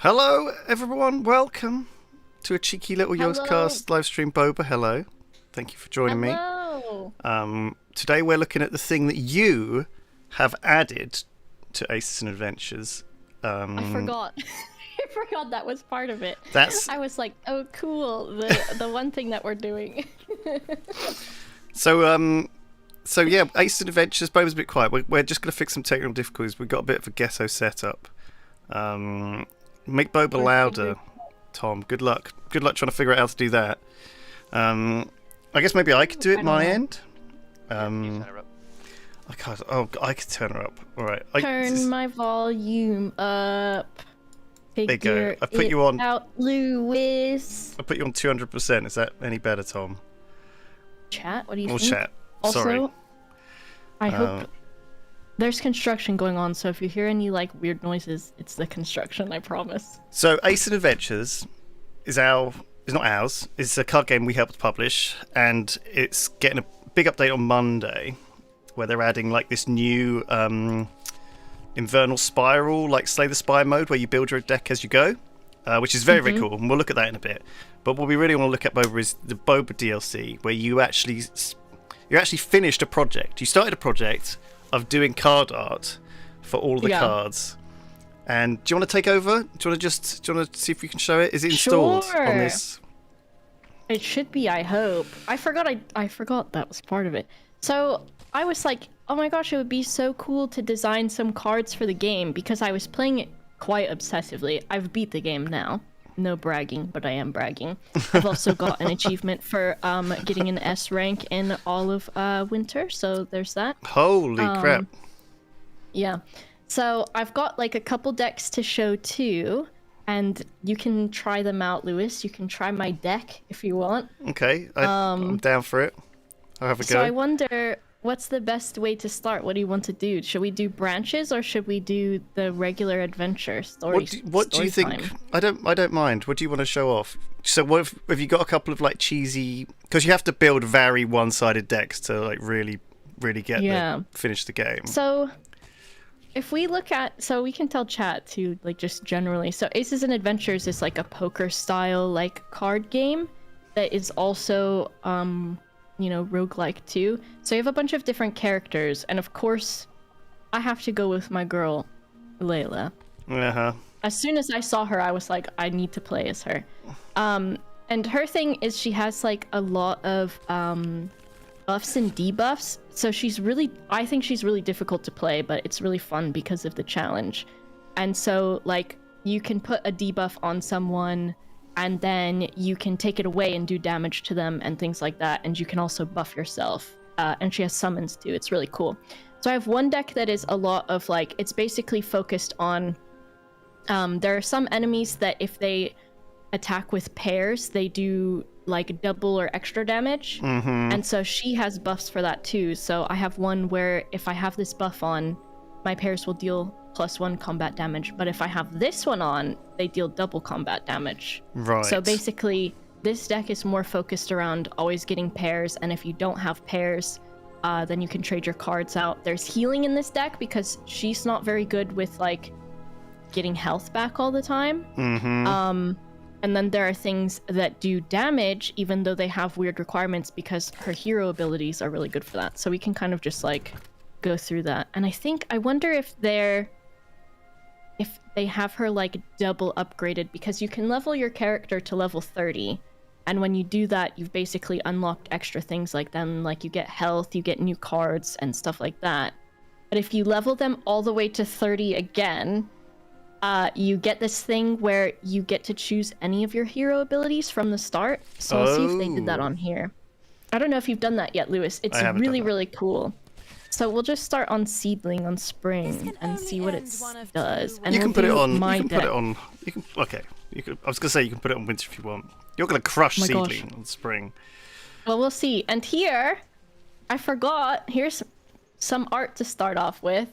Hello, everyone. Welcome to a cheeky little Hello. Yogscast live stream. Boba, hello. Thank you for joining Hello. me. Today we're looking at the thing that you have added to Aces and Adventures. I forgot. I forgot that was part of it. That's I was like, oh, cool. The one thing that we're doing. so. Yeah, Aces and Adventures. Boba's a bit quiet. We're just going to fix some technical difficulties. We've got a bit of a ghetto setup. Make Boba louder, Tom. Good luck. Good luck trying to figure out how to do that. I guess maybe I could do it my end. I can't. Oh, I could turn her up. All right. Turn my volume up. There you go. I put you on. Out, Lewis. I put you on 200%. Is that any better, Tom? Chat. What do you think? Or chat. Also, Sorry. I hope there's construction going on. So if you hear any like weird noises, it's the construction. I promise. So Ace and Adventures is not ours. It's a card game we helped publish, and it's getting a big update on Monday, where they're adding like this new Infernal spiral, like Slay the Spire mode, where you build your deck as you go, which is very cool, and we'll look at that in a bit. But what we really want to look at, Boba, is the Boba DLC, where you actually finished a project. You started a project of doing card art for all the cards. And do you want to take over? Do you want to see if we can show it? Is it installed on this? It should be, I hope. I forgot that was part of it. So I was like, oh my gosh, it would be so cool to design some cards for the game, because I was playing it quite obsessively. I've beat the game now. No bragging, but I am bragging. I've also got an achievement for getting an S rank in all of winter, so there's that. Holy crap. Yeah. So I've got like a couple decks to show too, and you can try them out, Lewis. You can try my deck if you want. Okay, I'm down for it. I'll have a go. So I wonder, what's the best way to start? What do you want to do? Should we do branches, or should we do the regular adventure story? What do you think? Time? I don't mind. What do you want to show off? So what have you got a couple of like cheesy? Because you have to build very one-sided decks to like really get finish the game. So if we look at, so we can tell chat too, like just generally. So Aces and Adventures is like a poker style like card game that is also roguelike too. So you have a bunch of different characters, and of course I have to go with my girl Layla. As soon as I saw her, I was like, I need to play as her. And her thing is she has like a lot of buffs and debuffs, so I think she's really difficult to play, but it's really fun because of the challenge. And so like you can put a debuff on someone, and then you can take it away and do damage to them and things like that. And you can also buff yourself. And she has summons too. It's really cool. So I have one deck that is a lot of like, it's basically focused on, there are some enemies that if they attack with pairs, they do like double or extra damage. And so she has buffs for that too. So I have one where if I have this buff on, my pairs will deal +1 combat damage, but if I have this one on, they deal double combat damage. Right. So basically, this deck is more focused around always getting pairs, and if you don't have pairs, then you can trade your cards out. There's healing in this deck because she's not very good with like getting health back all the time. And then there are things that do damage, even though they have weird requirements, because her hero abilities are really good for that. So we can kind of just like go through that. And I wonder if they have her like double upgraded, because you can level your character to level 30, and when you do that, you've basically unlocked extra things like them, like you get health, you get new cards and stuff like that. But if you level them all the way to 30 again, you get this thing where you get to choose any of your hero abilities from the start. So I'll see if they did that on here. I don't know if you've done that yet, Lewis. It's really cool. So we'll just start on Seedling on Spring and see what it does. And you can put it on. My you can deck. put it on. You can. Okay. You can. I was gonna say you can put it on Winter if you want. You're gonna crush Seedling on Spring. Well, we'll see. And here, I forgot. Here's some art to start off with.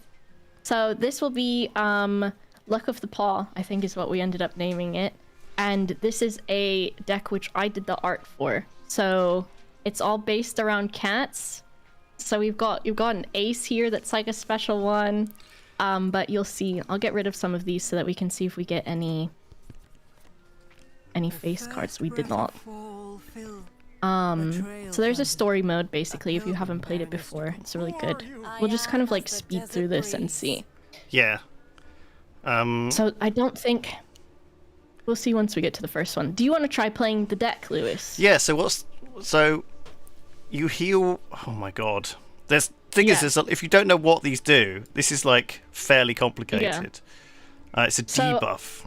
So this will be Luck of the Paw, I think is what we ended up naming it. And this is a deck which I did the art for. So it's all based around cats. So you've got an ace here that's like a special one. But you'll see. I'll get rid of some of these so that we can see if we get any any face cards. We did not. So there's a story mode, basically, if you haven't played it before. It's really good. We'll just kind of like speed through this and see. Yeah. So I don't think... We'll see once we get to the first one. Do you want to try playing the deck, Lewis? Yeah, so you heal... Oh my god. Thing is, if you don't know what these do, this is like fairly complicated. Yeah. It's a debuff.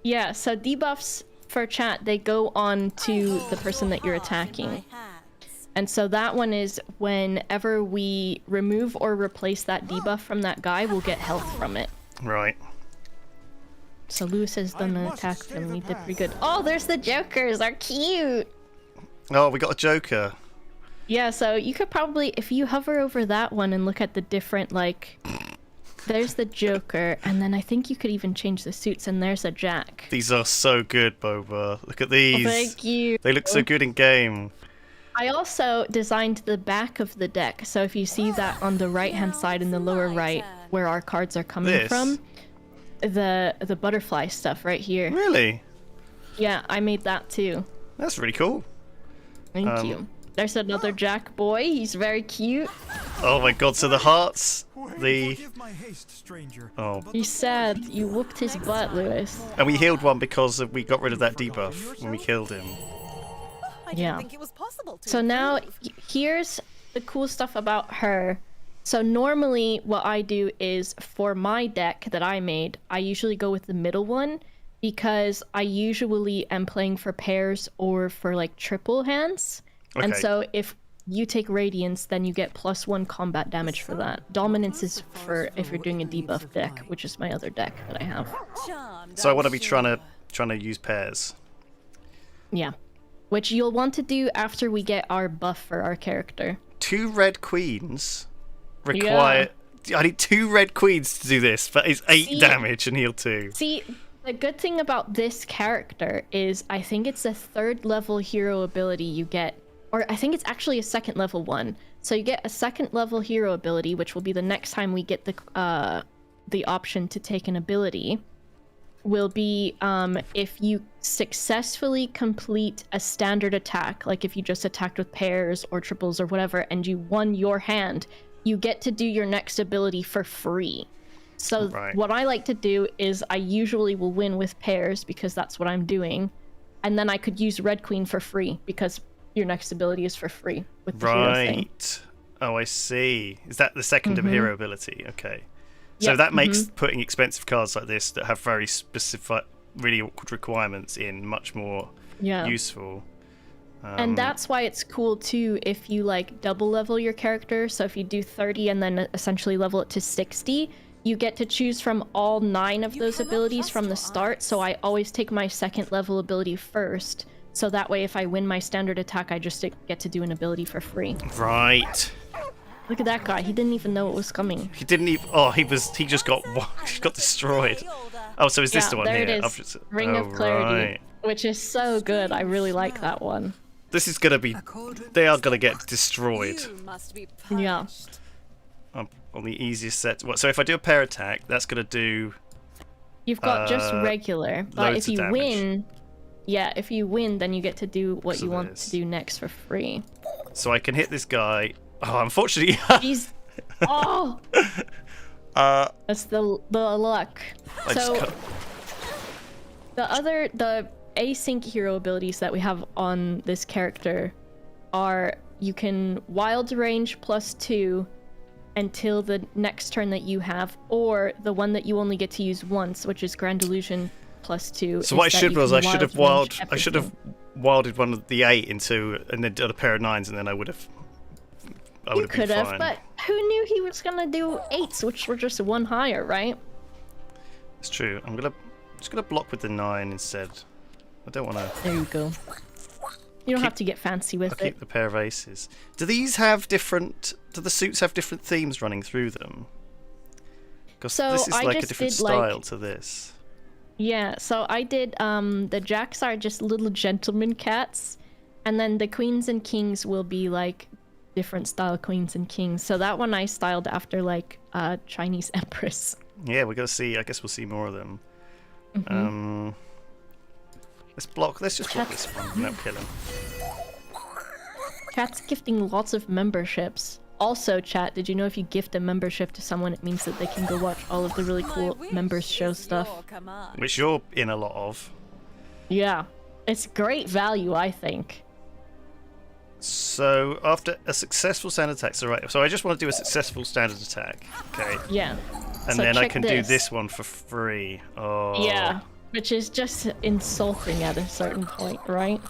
Yeah, so debuffs for chat, they go on to the person that you're attacking. And so that one is whenever we remove or replace that debuff from that guy, we'll get health from it. Right. So Lewis has done an attack and he did pretty good. Oh, there's the jokers. They're cute. Oh, we got a joker. Yeah, so you could probably, if you hover over that one and look at the different, like, there's the joker, and then I think you could even change the suits, and there's a jack. These are so good, Boba. Look at these. Oh, thank you. They look so good in game. I also designed the back of the deck, so if you see that on the right-hand side in the lower right, where our cards are coming from, the butterfly stuff right here. Really? Yeah, I made that too. That's really cool. Thank you. There's another Jack boy. He's very cute. Oh my god, so the hearts, Oh. He's sad. You whooped his butt, Lewis. And we healed one because we got rid of that debuff when we killed him. Yeah. So now, here's the cool stuff about her. So normally, what I do is, for my deck that I made, I usually go with the middle one, because I usually am playing for pairs or for, like, triple hands. Okay. And so if you take Radiance, then you get +1 combat damage for that. Dominance is for if you're doing a debuff deck, which is my other deck that I have. So I want to be trying to use pairs. Yeah. Which you'll want to do after we get our buff for our character. 2 red queens require... Yeah. I need 2 red queens to do this, but it's 8 damage and heal 2. See, the good thing about this character is I think it's a 3rd level hero ability you get. Or I think it's actually a 2nd level one. So you get a 2nd level hero ability, which will be the next time we get the option to take an ability. Will be if you successfully complete a standard attack, like if you just attacked with pairs or triples or whatever, and you won your hand, you get to do your next ability for free. So what I like to do is I usually will win with pairs because that's what I'm doing. And then I could use Red Queen for free because your next ability is for free with the hero thing. Oh, I see. Is that the 2nd hero ability? Okay. So that makes putting expensive cards like this that have very specific, really awkward requirements in much more useful. And that's why it's cool too if you like double level your character. So if you do 30 and then essentially level it to 60, you get to choose from all 9 of those abilities from the start. So I always take my 2nd level ability first. So that way if I win my standard attack, I just get to do an ability for free. Right. Look at that guy. He didn't even know it was coming. He didn't even... Oh, he just got destroyed. Oh, so is this the one there here? It is. Ring of Clarity, which is so good. I really like that one. This is going to be... They are going to get destroyed. Yeah. On the easiest set. So if I do a pair attack, that's going to do... You've got just regular. But if you win... Yeah, if you win, then you get to do what you want to do next for free. So I can hit this guy... Oh, unfortunately... He's... Oh! That's the luck. So... The async hero abilities that we have on this character are you can wild range +2 until the next turn that you have, or the one that you only get to use once, which is Grand Illusion +2. So what I should have wilded one of the 8 into and then done a pair of 9s, and then I would have. You could have, but who knew he was gonna do 8s, which were just 1 higher, right? It's true. I'm just gonna block with the 9 instead. I don't want to. There you go. You don't have to get fancy with it. Keep the pair of aces. Do these have different? Do the suits have different themes running through them? Because this is like a different style to this. Yeah, so I did, the jacks are just little gentleman cats, and then the queens and kings will be, like, different style queens and kings. So that one I styled after, like, Chinese empress. Yeah, we're gonna see, I guess we'll see more of them. Let's just block this one and that'll kill him. Chat's gifting lots of memberships. Also, chat, did you know if you gift a membership to someone, it means that they can go watch all of the really cool members show stuff? Which you're in a lot of. Yeah. It's great value, I think. So, after a successful standard attack, so I just want to do a successful standard attack. Okay. Yeah. And so then I can do this. this one for free. Oh. Yeah. Which is just insulting at a certain point, right?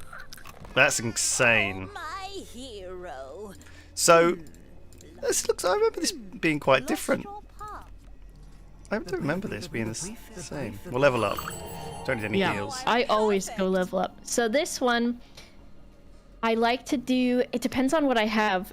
That's insane. My hero. So, I remember this being quite different. I don't remember this being the same. We'll level up. Don't need any heals. I always go level up. So this one, I like to do, it depends on what I have.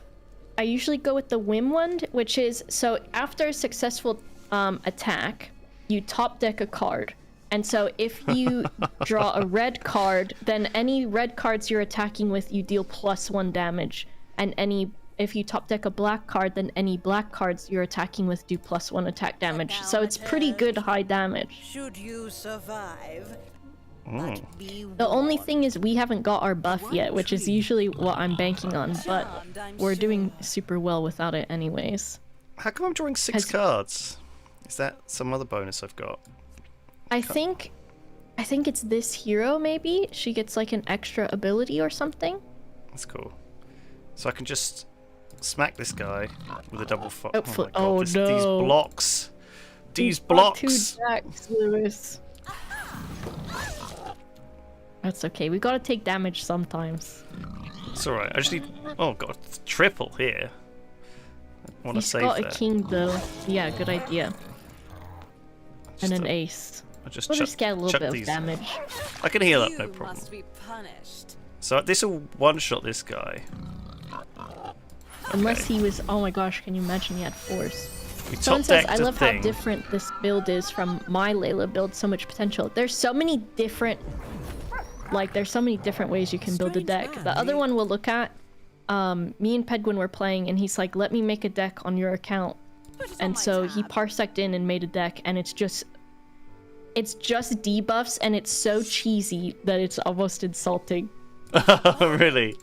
I usually go with the Whim one, which is, so after a successful attack, you top deck a card. And so if you draw a red card, then any red cards you're attacking with, you deal +1 damage. And if you top deck a black card, then any black cards you're attacking with do +1 attack damage. So it's pretty good high damage. Should you survive? The only thing is we haven't got our buff yet, which is usually what I'm banking on, but we're doing super well without it anyways. How come I'm drawing 6 cards? Is that some other bonus I've got? I think it's this hero, maybe? She gets like an extra ability or something? That's cool. So I can just smack this guy with a double Oh, my oh God, no. These blocks. These Got blocks. 2 jacks, Lewis. That's okay. We gotta take damage sometimes. It's alright. I just need... Oh god, it's triple here. I want to He's save got that. a king though. Yeah, good idea. And an ace. I just We'll just get a little chuck bit of these. damage. I can heal up, no You problem. must be punished. So this will one-shot this guy. Unless he was... Oh my gosh, can you imagine he had force? We Someone top says, decked I a love how thing. different this build is from my Layla build. So much potential. There's so many different... Like, there's so many different ways you can build a deck. The other one we'll look at, me and Pedguin were playing, and he's like, let me make a deck on your account. And so he parseced in and made a deck, and it's just debuffs, and it's so cheesy that it's almost insulting. Really?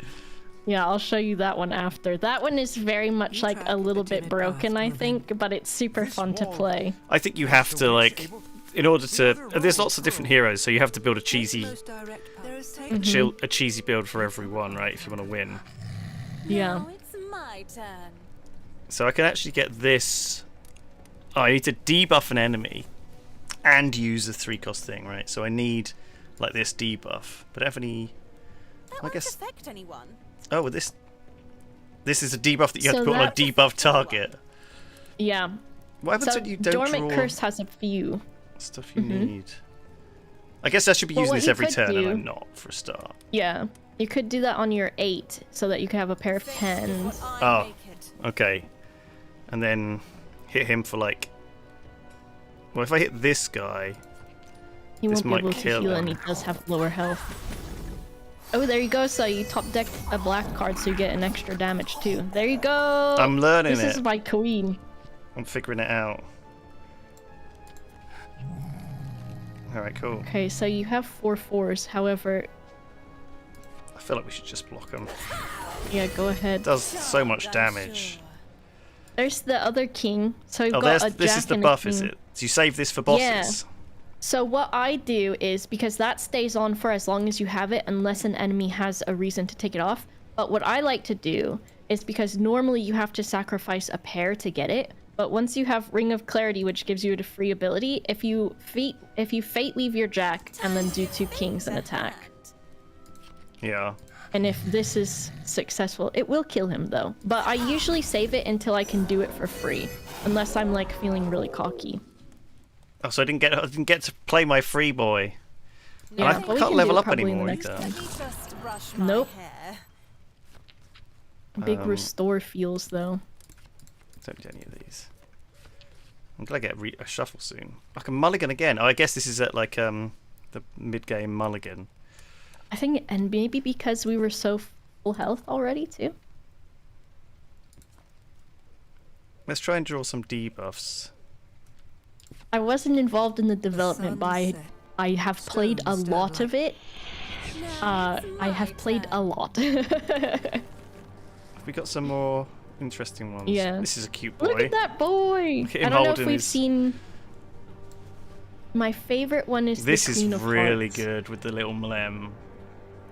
Yeah, I'll show you that one after. That one is very much like a little bit broken, I think, but it's super fun to play. I think you have to, like, in order to... There's lots of different heroes, so you have to build a cheesy... a cheesy build for everyone, right, if you want to win. Yeah. Now it's my turn. So I can actually get this... Oh, I need to debuff an enemy and use the 3-cost thing, right? So I need, like, this debuff. But I don't have any... That I won't guess... affect anyone. Oh, well, this is a debuff that you have So to put on a that's- debuff target. Yeah. What happens So when you don't Dormant draw Curse has a few. stuff you need? I guess I should be Well, using what this you every could turn, and do- I'm not, for a start. Yeah. You could do that on your 8, so that you could have a pair of 10s. Oh, okay. And then hit him for, like... Well, if I hit this guy... He This won't be might able to kill heal, him. and he does have lower health. Oh, there you go. So you top deck a black card, so you get an extra damage too. There you go. I'm learning This it. is my queen. I'm figuring it out. Alright, cool. Okay, so you have 4 4s. However, I feel like we should just block him. yeah, go ahead. It does so much damage. There's the other king. So we've Oh, got a this jack is the and a buff, is king. it? So you save this for bosses? Yeah. So what I do is, because that stays on for as long as you have it, unless an enemy has a reason to take it off. But what I like to do is, because normally you have to sacrifice a pair to get it, but once you have Ring of Clarity, which gives you a free ability, if you fate leave your jack and then do 2 kings and attack. Yeah. And if this is successful, it will kill him though. But I usually save it until I can do it for free, unless I'm like feeling really cocky. Oh, so I didn't get to play my free boy. Yeah, And but I we can't can level do it up probably in the anymore next either. one. Just brush my Nope. hair. Big restore feels though. Don't do any of these. I'm gonna get a shuffle soon. I can mulligan again. Oh, I guess this is at like the mid-game mulligan. I think, and maybe because we were so full health already too. Let's try and draw some debuffs. I wasn't involved in the development, but I have played a lot of it, I have played a lot. Have we got some more interesting ones? Yeah. This is a cute boy. Look at that boy! Look at him I don't know if holding we've his- seen... My favorite one is This the is Queen of really Hearts. good with the little Mlem.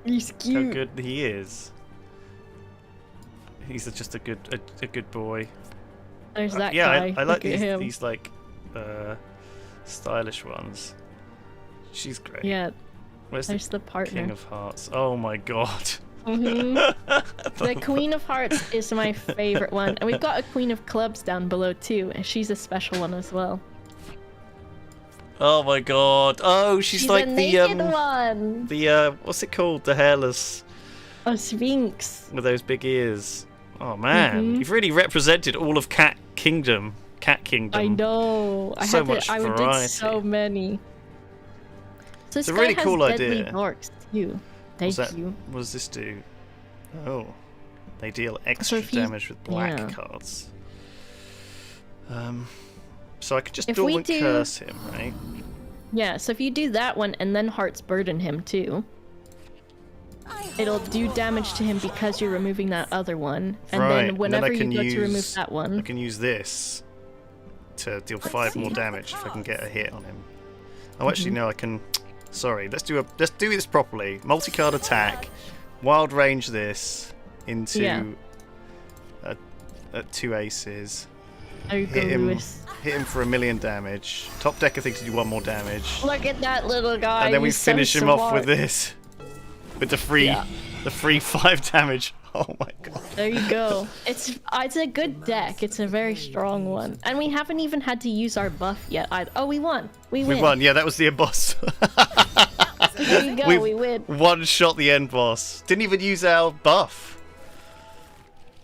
He's How cute. good he is. He's just a good boy. There's that Yeah, guy. I like Look at him. these like stylish ones. She's great. Yeah, Where's there's the partner. King of Hearts? Oh my god. Mhm. The Queen of Hearts is my favorite one. And we've got a Queen of Clubs down below too, and she's a special one as well. Oh my god. Oh, she's like a the naked one! what's it called? The hairless A Sphinx. with those big ears. Oh man, Mhm. you've really represented all of Cat Kingdom. I know. I So had much to, I did variety. so many. So this a guy really has cool deadly idea. darks too. Thank you. What does this do? Oh, they deal extra if you- damage with black yeah. cards. So I could just If duel we and do- curse him, right? Yeah, so if you do that one and then Hearts Burden him too, it'll do damage to him because you're removing that other one. And Right, and then then whenever I you can go to remove use- that I one, can use this to deal 5 more see. damage if I can get a hit on him. Oh, Mm-hmm. actually, no, I can. Sorry, let's do this properly. Multi-card attack, wild range this into Yeah. 2 aces. there you go, Hit him, Lewis. hit him for 1,000,000 damage. Top decker thinks to do 1 more damage, Look at that little guy. and then we he's so finish him off with smart. this, with the free 5 damage. Oh my god. There you go. It's a good deck. It's a very strong one, and we haven't even had to use our buff yet. Oh, we won. We We win. won. Yeah, that was the end boss. There you go. We win. One shot the end boss. Didn't even use our buff.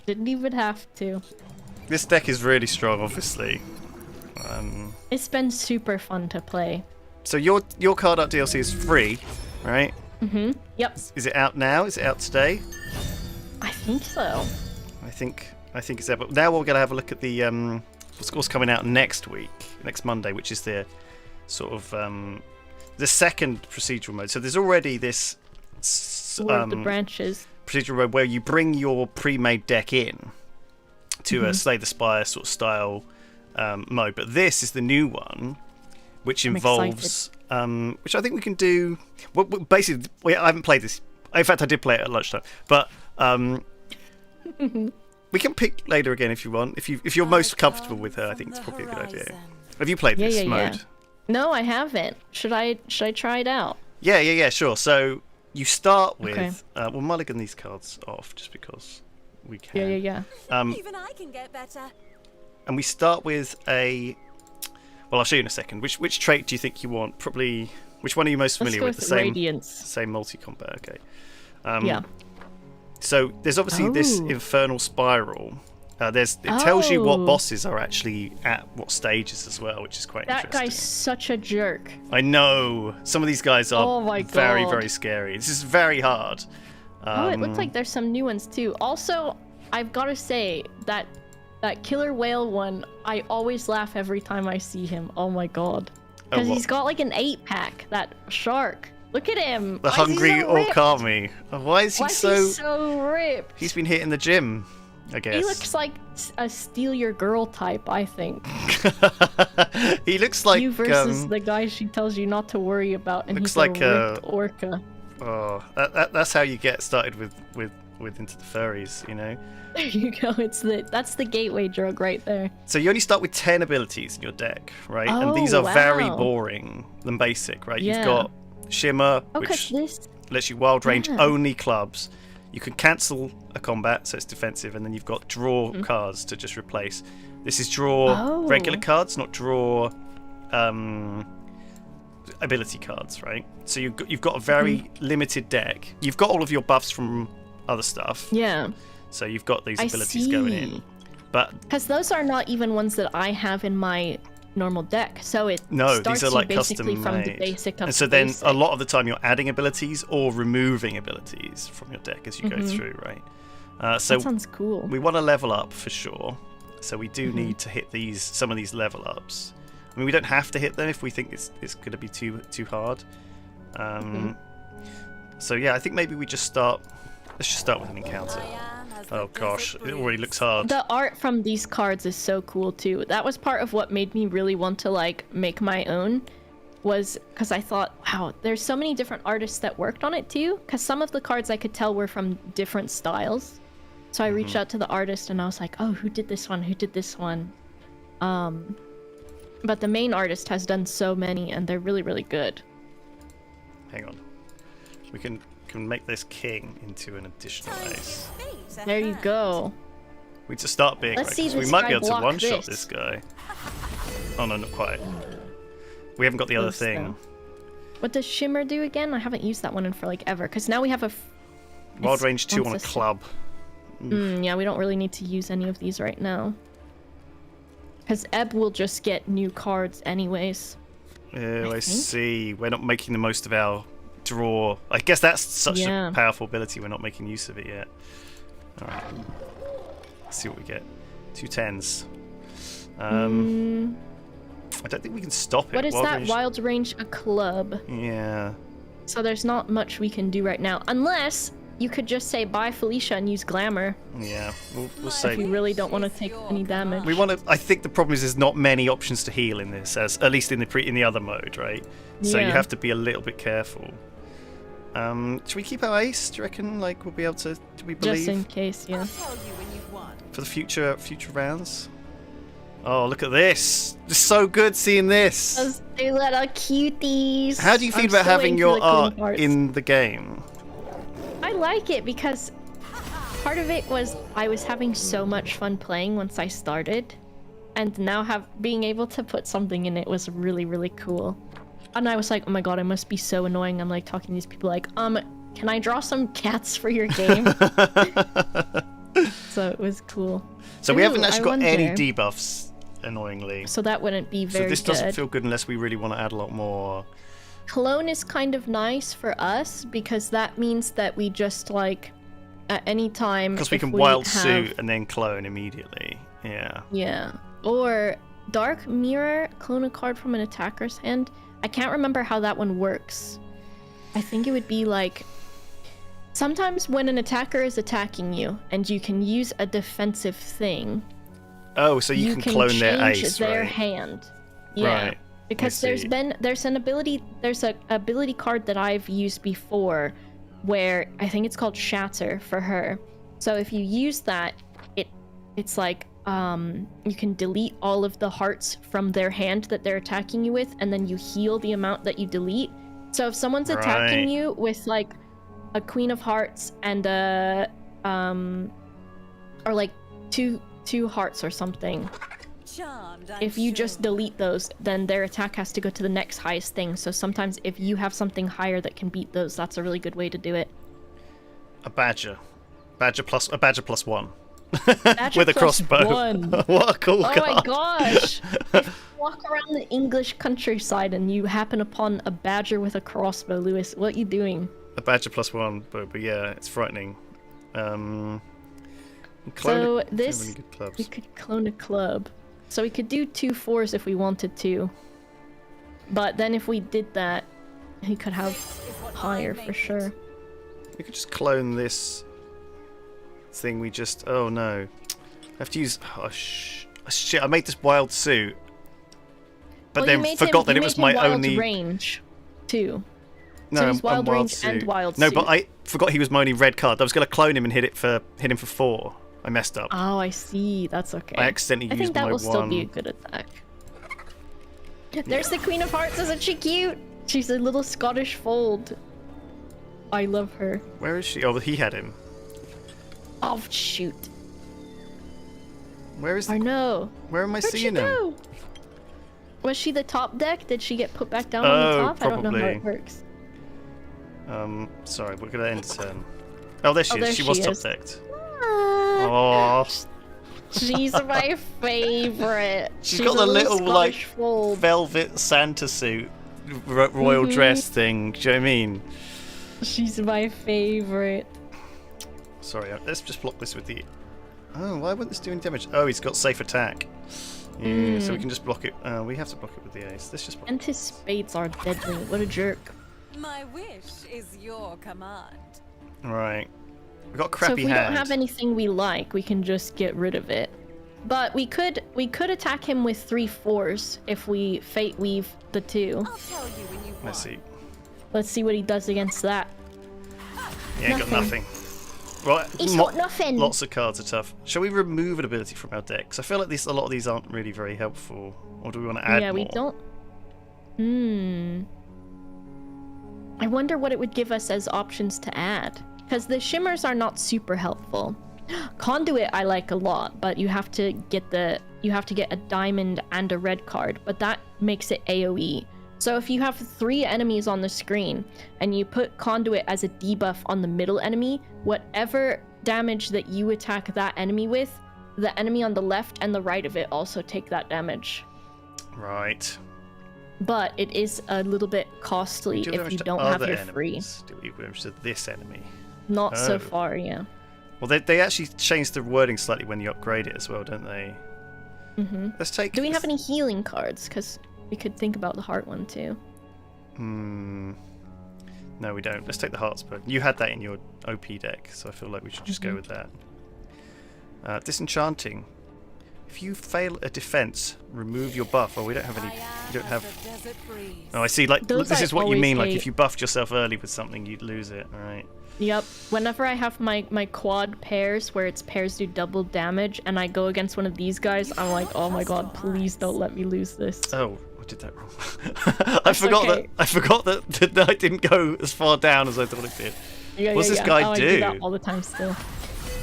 Didn't even have to. This deck is really strong, obviously. It's been super fun to play. So your card art DLC is free, right? Yep. Is it out now? Is it out today? I think so. I think it's out. But now we're gonna have a look at the what's coming out next week, next Monday, which is the sort of the second procedural mode. So there's already this War of the Branches. procedural mode where you bring your pre-made deck in to a Slay the Spire sort of style mode, but this is the new one, which involves which I think we can do. Well, basically, I haven't played this. In fact, I did play it at lunchtime, but we can pick later again if you want. If you're most comfortable with her, I think it's probably a good idea. Have you played this mode? No, I haven't. Should I try it out? Yeah, sure. So you start with Okay. we'll mulligan these cards off just because we can. Yeah. Even I can get better. And we start with a. Well, I'll show you in a second. Which trait do you think you want? Probably. Which one are you most Let's familiar go with? with The Radiance. same multi-combat. Okay. Yeah. So there's obviously this Oh. Infernal Spiral. It tells you what Oh. bosses are actually at what stages as well, which is quite That interesting. guy's such a jerk. I know some of these guys are Oh my very God. very scary. This is very hard. Oh, it looks like there's some new ones too. Also, I've got to say that killer whale one, I always laugh every time I see him. Oh my god. Because what? he's got like an 8-pack, that shark. Look at him. The Why is he hungry so ripped? Orkami. Why is he Why is so? he so ripped? He's been hitting the gym, I guess. He looks like a steal your girl type, I think. He looks like you versus the guy she tells you not to worry about, and looks he's like a ripped orca. Oh, that's how you get started with into the furries, you know. There you go. That's the gateway drug right there. So you only start with 10 abilities in your deck, right? And these Oh, are very wow. boring than basic, right? Yeah. You've got Shimmer, Oh, which cause this. lets you wild range Yeah. only clubs. You can cancel a combat, so it's defensive, and then you've got draw Mm-hmm. cards to just replace. This is draw Oh. regular cards, not draw ability cards, right? So you've got a very Mm-hmm. limited deck. You've got all of your buffs from other stuff, Yeah. so you've got these I abilities going in. see. But Because those are not even ones that I have in my normal deck. So it no, starts these are like you basically custom from made. the basic of And so the then basic. a lot of the time you're adding abilities or removing abilities from your deck as you go through, right? So That sounds cool. we want to level up for sure. So we do Mm-hmm. need to hit some of these level ups. I mean, we don't have to hit them if we think it's going to be too hard. Mm-hmm. So yeah, I think maybe we just start. Let's just start with an encounter. I am as the Oh gosh, desert it already looks hard. The art from these cards is so cool too. That was part of what made me really want to like make my own, was because I thought, wow, there's so many different artists that worked on it too. Because some of the cards I could tell were from different styles. So I reached out to the artist and I was like, oh, who did this one? Who did this one? But the main artist has done so many and they're really, really good. Hang on. We can make this king into an additional time to ace. face a There you hand. go. We need to start big, Let's right? see 'Cause we this might guy be able to block one-shot this. this guy. Oh no, not quite. We haven't got the other Close, thing. though. What does Shimmer do again? I haven't used that one in for like ever. Because now we have a... Wild it's range 2 on a once a- club. Yeah, we don't really need to use any of these right now. Because Ebb will just get new cards anyways. Oh, I think. see. We're not making the most of our draw. I guess that's such Yeah. a powerful ability. We're not making use of it yet. All right. Let's see what we get. 2 10s. I don't think we can stop it. What is Wild that? range- Wild range a club. Yeah. So there's not much we can do right now. Unless you could just say bye Felicia and use Glamour. Yeah. We'll If say. you really don't want to take any damage. We want to. I think the problem is there's not many options to heal in this, as at least in the other mode, right? So you Yeah. have to be a little bit careful. Should we keep our ace? Do you reckon? Like we'll be able to? Do we believe Just in case, yeah. I'll tell you when you've won. for the future rounds? Oh, look at this! It's so good seeing this. Those two little cuties. How do you feel I'm about so having into your the clean art parts. in the game? I like it because part of it was I was having so much fun playing once I started, and now being able to put something in it was really, really cool. And I was like, oh my god, I must be so annoying. I'm like talking to these people like, can I draw some cats for your game? So it was cool. So we haven't Ooh, actually I got any wonder- debuffs, annoyingly. So that wouldn't be very So this good. doesn't feel good unless we really want to add a lot more. Clone is kind of nice for us because that means that we just like at any time Because we if can we wild have- suit and then clone immediately. Yeah. Yeah. Or Dark Mirror, clone a card from an attacker's hand. I can't remember how that one works. I think it would be like sometimes when an attacker is attacking you and you can use a defensive thing, Oh, so you can clone their change ace, their right? hand. Yeah. Right. Because I there's see. an ability card that I've used before where I think it's called Shatter for her. So if you use that, it's like you can delete all of the hearts from their hand that they're attacking you with, and then you heal the amount that you delete. So if someone's attacking Right. you with like a Queen of Hearts and a or like two hearts or something, Charmed, I'm if you sure. just delete those, then their attack has to go to the next highest thing. So sometimes if you have something higher that can beat those, that's a really good way to do it. A badger. A badger plus one. Badger With a plus crossbow. one. What a cool Oh card. my gosh! If you walk around the English countryside and you happen upon a badger with a crossbow, Lewis, what you doing? A badger plus one, but yeah, it's frightening. Clone So a- this, really good clubs. we could clone a club. So we could do 2 4s if we wanted to. But then if we did that, he could have higher for sure. We could just clone this thing we just... Oh no. I have to use... Oh shit, I made this wild suit. But Well, you then made forgot him, that you it was made my him wild only... range too. No, so he's I'm wild range suit. and wild No, suit. but I forgot he was my only red card. I was going to clone him and hit him for 4. I messed up. Oh, I see. That's okay. I accidentally I used think that my will still be a one. good attack. There's the Queen of Hearts. Isn't she cute? She's a little Scottish fold. I love her. Where is she? Oh, he had him. Oh, shoot. Where is? Or no. Where am I Where'd she seeing him? go? Was she the top deck? Did she get put back down on Oh, the top? I don't know how probably. it works. Sorry, we're gonna end turn. Oh, there she Oh, is. there She was she top is. decked. Ah, Oh, she's my favorite. She's got the a little, like, Scottish fold. velvet Santa suit, royal Mm-hmm. dress thing. Do you know what I mean? She's my favorite. Sorry, let's just block this with the. Oh, why wouldn't this do any damage? Oh, he's got safe attack. Yeah, so we can just block it. We have to block it with the ace. Let's just block. And his spades are deadly. What a jerk. My wish is your command. Right. We've got So if crappy we hand. don't have anything we like, we can just get rid of it. But we could attack him with 3/4 if we fate weave the 2. I'll tell you when you've won. Let's see. Let's see what he does against that. Yeah, got Nothing. nothing. Right. He's got nothing. Lots of cards are tough. Shall we remove an ability from our deck? 'Cause I feel like a lot of these aren't really very helpful. Or do we want to add Yeah, we more? don't. I wonder what it would give us as options to add. Because the shimmers are not super helpful. Conduit I like a lot, but you have to get a diamond and a red card, but that makes it AoE. So if you have 3 enemies on the screen and you put Conduit as a debuff on the middle enemy, whatever damage that you attack that enemy with, the enemy on the left and the right of it also take that damage. Right. But it is a little bit costly Do if damage you to don't have other your free. enemies. Do equal damage to this enemy. Not Oh. so far, yeah. Well, they actually changed the wording slightly when you upgrade it as well, don't they? Mm-hmm. Let's take. Do we have any healing cards? Because we could think about the heart one too. No, we don't. Let's take the Heartsburg. You had that in your OP deck, so I feel like we should just go with that. Disenchanting. If you fail a defense, remove your buff. Oh, we don't have any. You don't have. The desert breeze. Oh, I see. Like Those this I is what you always mean. Like hate. if you buffed yourself early with something, you'd lose it. All right. Yep. Whenever I have my quad pairs where its pairs do double damage and I go against one of these guys, I'm like, oh my god, please don't let me lose this. Oh, I did that wrong. That's okay. I forgot that I didn't go as far down as I thought it did. Yeah, What's this guy oh, do? I do that all the time still.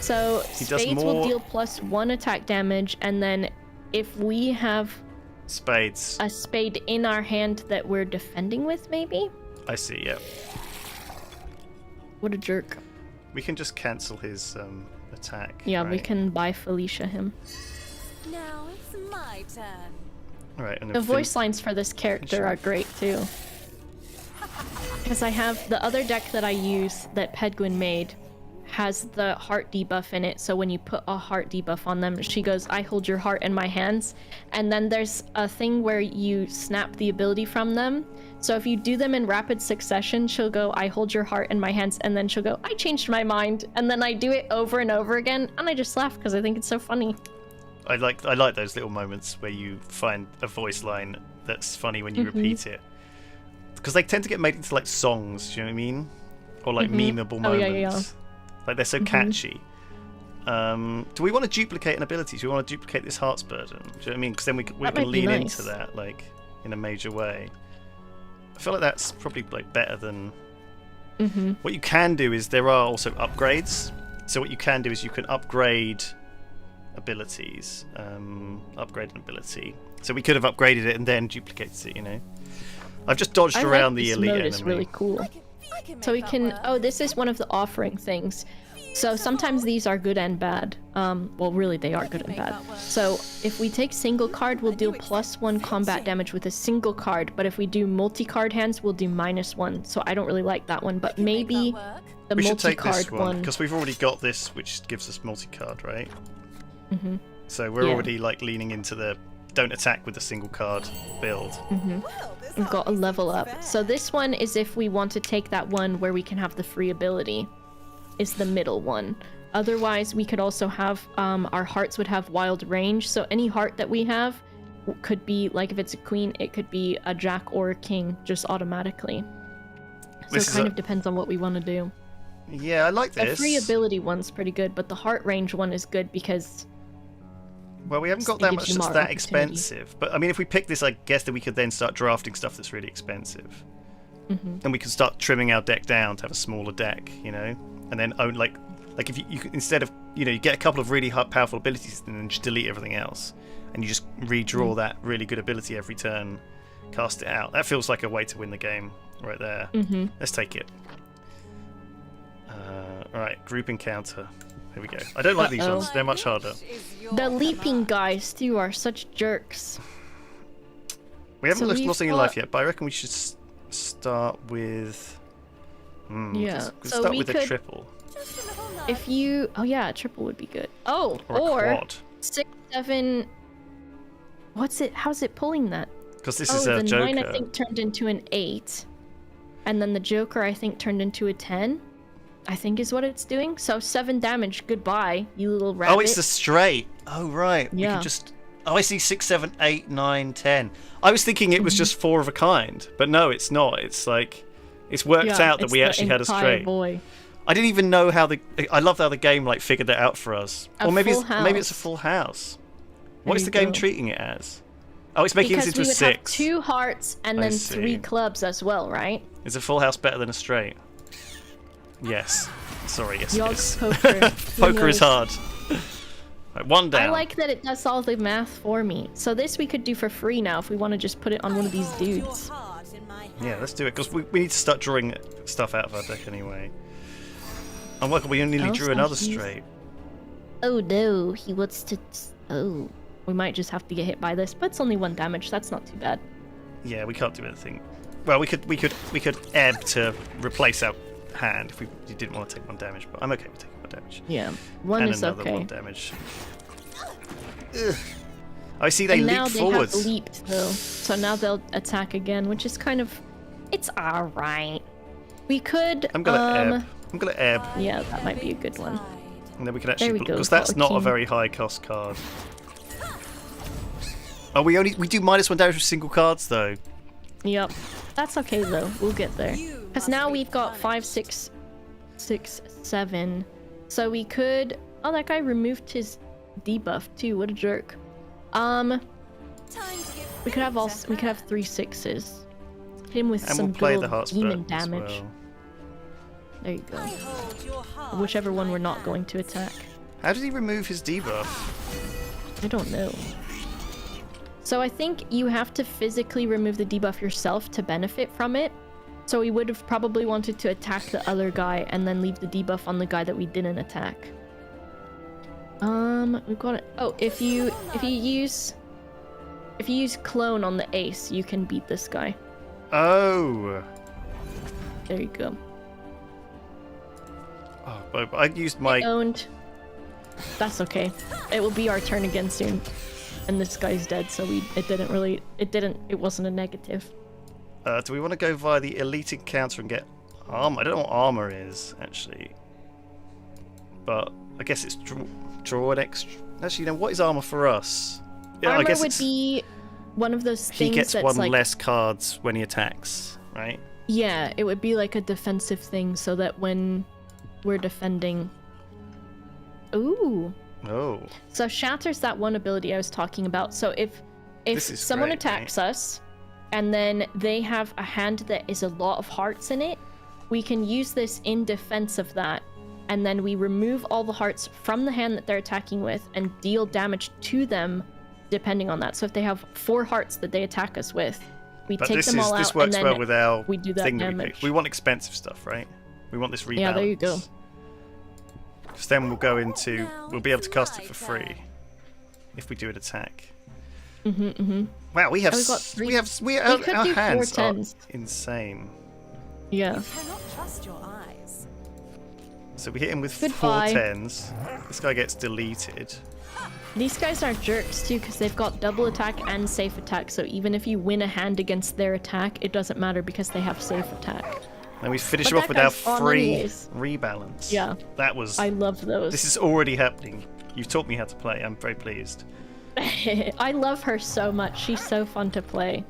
So He does spades will more- deal +1 attack damage, and then if we have Spades. a spade in our hand that we're defending with, maybe? I see. Yeah. What a jerk. We can just cancel his attack. Yeah, we right? can buy Felicia him. Now it's my turn. All right. And The then voice lines for this character are great too. Because I have the other deck that I use that Pedguin made has the heart debuff in it, so when you put a heart debuff on them, she goes, I hold your heart in my hands. And then there's a thing where you snap the ability from them. So if you do them in rapid succession, she'll go, I hold your heart in my hands, and then she'll go, I changed my mind. And then I do it over and over again, and I just laugh because I think it's so funny. I like those little moments where you find a voice line that's funny when you repeat it, because they tend to get made into like songs. Do you know what I mean? Or like memeable Oh, moments. yeah. Like they're so catchy. Do we want to duplicate an ability? Do we want to duplicate this Heart's Burden? Do you know what I mean? Because then we That can might be lean nice. into that like in a major way. I feel like that's probably like better than. What you can do is there are also upgrades. So what you can do is you can upgrade abilities. Upgrade an ability. So we could have upgraded it and then duplicated it. You know. I've just dodged I around like the this elite mode, enemy. it's really cool. I can So we make that can, work. oh, this is one of the offering things. So sometimes these are good and bad. Well, really, they are good and bad. So if we take single card, we'll deal +1 combat damage with a single card. But if we do multi-card hands, we'll do -1. So I don't really like that one. But Make that maybe work. the We should take multi-card this one because we've already got this, which gives us multi-card, right? So we're Yeah. already like leaning into the don't attack with a single card build. Well, this we've got a always level seems up. fair. So this one is if we want to take that one where we can have the free ability. Is the middle one. Otherwise, we could also have our hearts would have wild range. So any heart that we have could be like if it's a queen, it could be a jack or a king just automatically. So This it is kind a- of depends on what we want to do. Yeah, I like The this. free ability one's pretty good, but the heart range one is good because Well, we haven't got It that gives much you that's more that opportunity. expensive. But I mean, if we pick this, I guess that we could then start drafting stuff that's really expensive. And we could start trimming our deck down to have a smaller deck, you know? And then own like if you could, instead of, you know, you get a couple of really powerful abilities and then just delete everything else. And you just redraw that really good ability every turn, cast it out. That feels like a way to win the game right there. Let's take it. Alright, group encounter. Here we go. I don't like these Uh-oh. ones. They're much harder. Wish is your the leaping command. guys too are such jerks. We haven't So lost we've any life got- yet, but I reckon we should start with. Yeah, We'll so start we with a could- triple Just a little nudge. If you, oh yeah, a triple would be good. Oh, or a quad. 6, 7. What's it? How's it pulling that? Because this Oh, is a the Joker. 9 I think turned into an 8. and then the Joker I think turned into a 10. I think is what it's doing. So 7 damage. Goodbye, you little rabbit. Oh, it's the straight. Oh, right. We Yeah. can just... Oh, I see 6, 7, 8, 9, 10. I was thinking it was just 4 of a kind, but no, it's not. It's like... It's worked out that it's we the actually had a entire straight. boy. I didn't even know how the... I love how the game like figured that out for us. A Or maybe full maybe it's a house. full house. There What is you the game go. treating it as? Oh, it's making Because it we into a would 6. have 2 hearts and I then see. 3 clubs as well, right? Is a full house better than a straight? Yes. Sorry, yes it Yogs is. poker. Poker is Who hard. Right, 1 down. I like that it does all the math for me. So this we could do for free now if we want to just put it on one of these dudes. Yeah, let's do it, because we need to start drawing stuff out of our deck anyway. And look, we nearly Oh, drew so another he's- straight. Oh no, he wants to... Oh. We might just have to get hit by this, but it's only 1 damage. That's not too bad. Yeah, we can't do anything. Well, we could ebb to replace our hand if we didn't want to take 1 damage, but I'm okay with taking 1 damage. Yeah. 1 And is another okay. 1 damage. Ugh. I see they And now leap they forwards. have leaped though, so now they'll attack again, which is kind of... It's alright. We could... I'm gonna ebb. I'm gonna ebb, Yeah, that might be a good one. and then we can There actually we go, because that's not a 14. very high cost card. Oh, we do -1 damage with single cards though. Yep. That's okay though. We'll get there. You Because must now be we've got punished. 5, 6, 6, 7. So we could... Oh, that guy removed his debuff too. What a jerk. Time to get We could have all... fit, We could have 3 6s. Hit him with And some we'll play good the old heart demon spurt as damage. well. There you go. I hold your heart Whichever in one my we're not hand. going to attack. How did he remove his debuff? I don't know. So I think you have to physically remove the debuff yourself to benefit from it. So we would have probably wanted to attack the other guy and then leave the debuff on the guy that we didn't attack. We've got it. Oh, if you use clone on the ace, you can beat this guy. Oh. There you go. Oh, but I used my... Owned. That's okay. It will be our turn again soon. And this guy's dead, so it wasn't a negative. Do we want to go via the elite encounter and get armor? I don't know what armor is, actually. But I guess it's draw an extra... Actually, what is armor for us? Yeah, I Armor guess would it's... be one of those He things gets that's 1 like... less cards when he attacks, right? Yeah, it would be like a defensive thing so that when we're defending... Ooh. Oh. So shatters that one ability I was talking about. So if This is someone great, attacks us and then they have a hand that is a lot of hearts in it, we can use this in defense of that, and then we remove all the hearts from the hand that they're attacking with and deal damage to them depending on that. So if they have 4 hearts that they attack us with, we But take this them all this out works and well then with our we do that thing that we damage. picked. We want expensive stuff, right? We want this rebalance. Yeah, there you go. Because then we'll go into... Now We'll be able to it's cast it my for free. turn. If we do an attack. Mm-hmm. Wow, we have... Oh, we've got s- 3 we have... We, our, could our do 4 hands are 10s. insane. Yeah. You cannot trust your eyes. So we hit him with Goodbye. 4 10s. This guy gets deleted. These guys are jerks too because they've got double attack and safe attack. So even if you win a hand against their attack, it doesn't matter because they have safe attack. Then we finish But him off that with our guy's on free anyways. rebalance. Yeah. That was... I love those. This is already happening. You've taught me how to play. I'm very pleased. I love her so much. She's so fun to play.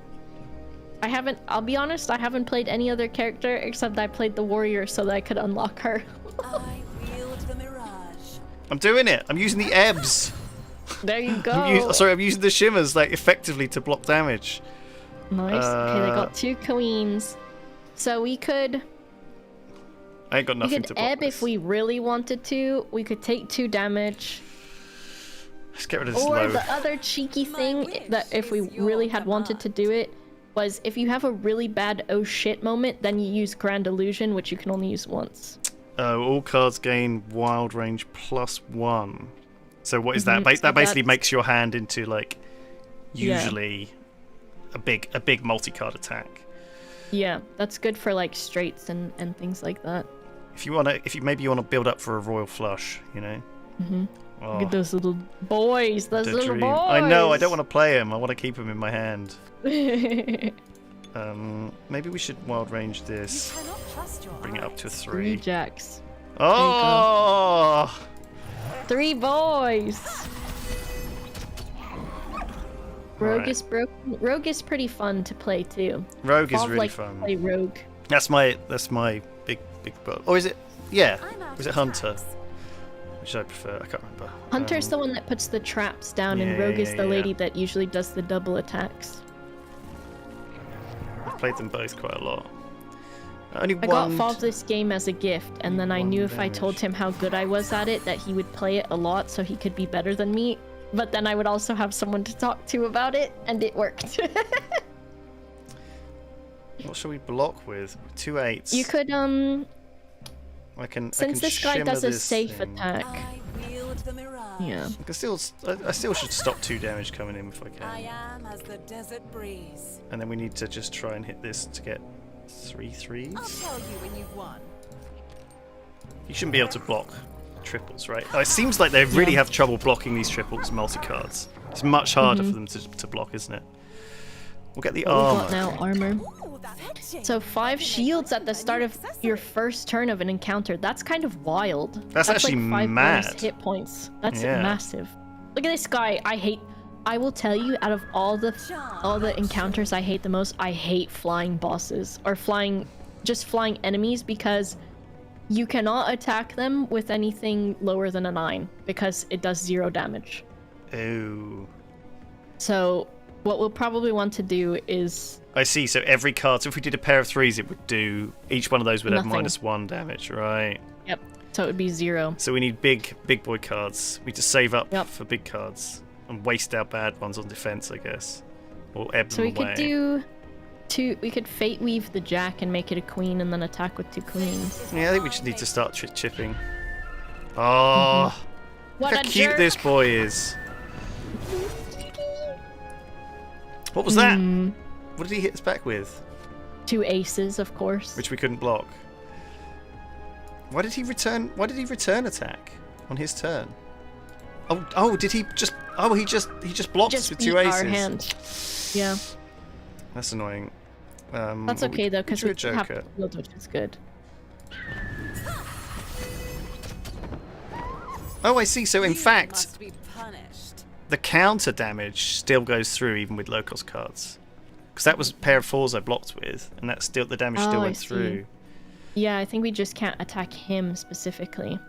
I'll be honest, I haven't played any other character except I played the warrior so that I could unlock her. I wield the mirage. I'm doing it. I'm using the ebbs. There you go. I'm using the shimmers like effectively to block damage. Nice. Okay, they got 2 queens. So we could I ain't got nothing to block ebb this. if we really wanted to. We could take 2 damage. Let's get rid of this Or low. the other cheeky My thing wish that if we is your really had wanted to command. do it was if you have a really bad oh shit moment, then you use Grand Illusion, which you can only use once. All cards gain wild range +1. So what is that? Mhm, so That basically that's- makes your hand into like Yeah. usually a big multi-card attack. Yeah, that's good for like straights and things like that. If you maybe you want to build up for a royal flush, you know. Mhm. Oh, Look at those little boys. Those the little dream. boys. I know. I don't want to play him. I want to keep him in my hand. Maybe we should wild range You this. cannot trust your Bring it up to a eyes. 3 3. jacks. Oh! 3 boys! Rogue Right. is broken. Rogue is pretty fun to play too. Rogue is Bob really likes to fun. play Rogue. That's my big build. Or is it? Yeah. I'm out Was it of Hunter? tax. Which I prefer. I can't remember. Hunter's the one that puts the traps down, and Rogue is the lady that usually does the double attacks. I've played them both quite a lot. Only I got Fav this game as a gift, and then I one knew if I told damage. him how good I was at it, that he would play it a lot so he could be better than me. But then I would also have someone to talk to about it, and it worked. What shall we block with? 2 8s. You could, I can. since this guy shimmer does a this safe thing. attack. I wield the mirage. Yeah. I can still. I still should stop 2 damage coming in if I I can. am as the desert breeze. And then we need to just try and hit this to get 3 3s. I'll tell you when you've won. You shouldn't be able to block triples, right? It seems like they really have trouble blocking these triples multi-cards. It's much harder for them to block, isn't it? We'll get the What we armor. got now, armor. Ooh, fetching. So 5 shields at the start of your first turn of an encounter. That's kind of wild. That's actually like 5 mad. bonus hit points. That's Yeah. massive. Look at this guy. I will tell you, out of all the encounters I hate the most, I hate flying bosses or flying enemies, because you cannot attack them with anything lower than a 9 because it does 0 damage. Ooh. So what we'll probably want to do is I see. So every card. So if we did a pair of 3s, it would do. Each one of those would have Nothing. -1 damage, right? Yep. So it would be 0. So we need big boy cards. We just save up Yep. for big cards and waste our bad ones on defense, I guess, or ebb So them we away. could do 2. We could fate weave the jack and make it a queen, and then attack with 2 queens. Yeah, I think we just need to start chipping. Oh, What look a how cute jerk. this boy is. What was that? What did he hit us back with? 2 aces, of course. Which we couldn't block. Why did he return? Why did he return attack on his turn? Oh, did he just? Oh, he just blocked us just with beat 2 aces. our hand. Yeah, That's annoying. that's well, okay though, because drew we a do have joker. shield, which is good. Oh, I see. So in You fact, must be punished. the counter damage still goes through even with low cost cards. Because that was a pair of 4s I blocked with, and that still the damage still Oh, I went see. through. Yeah, I think we just can't attack him specifically.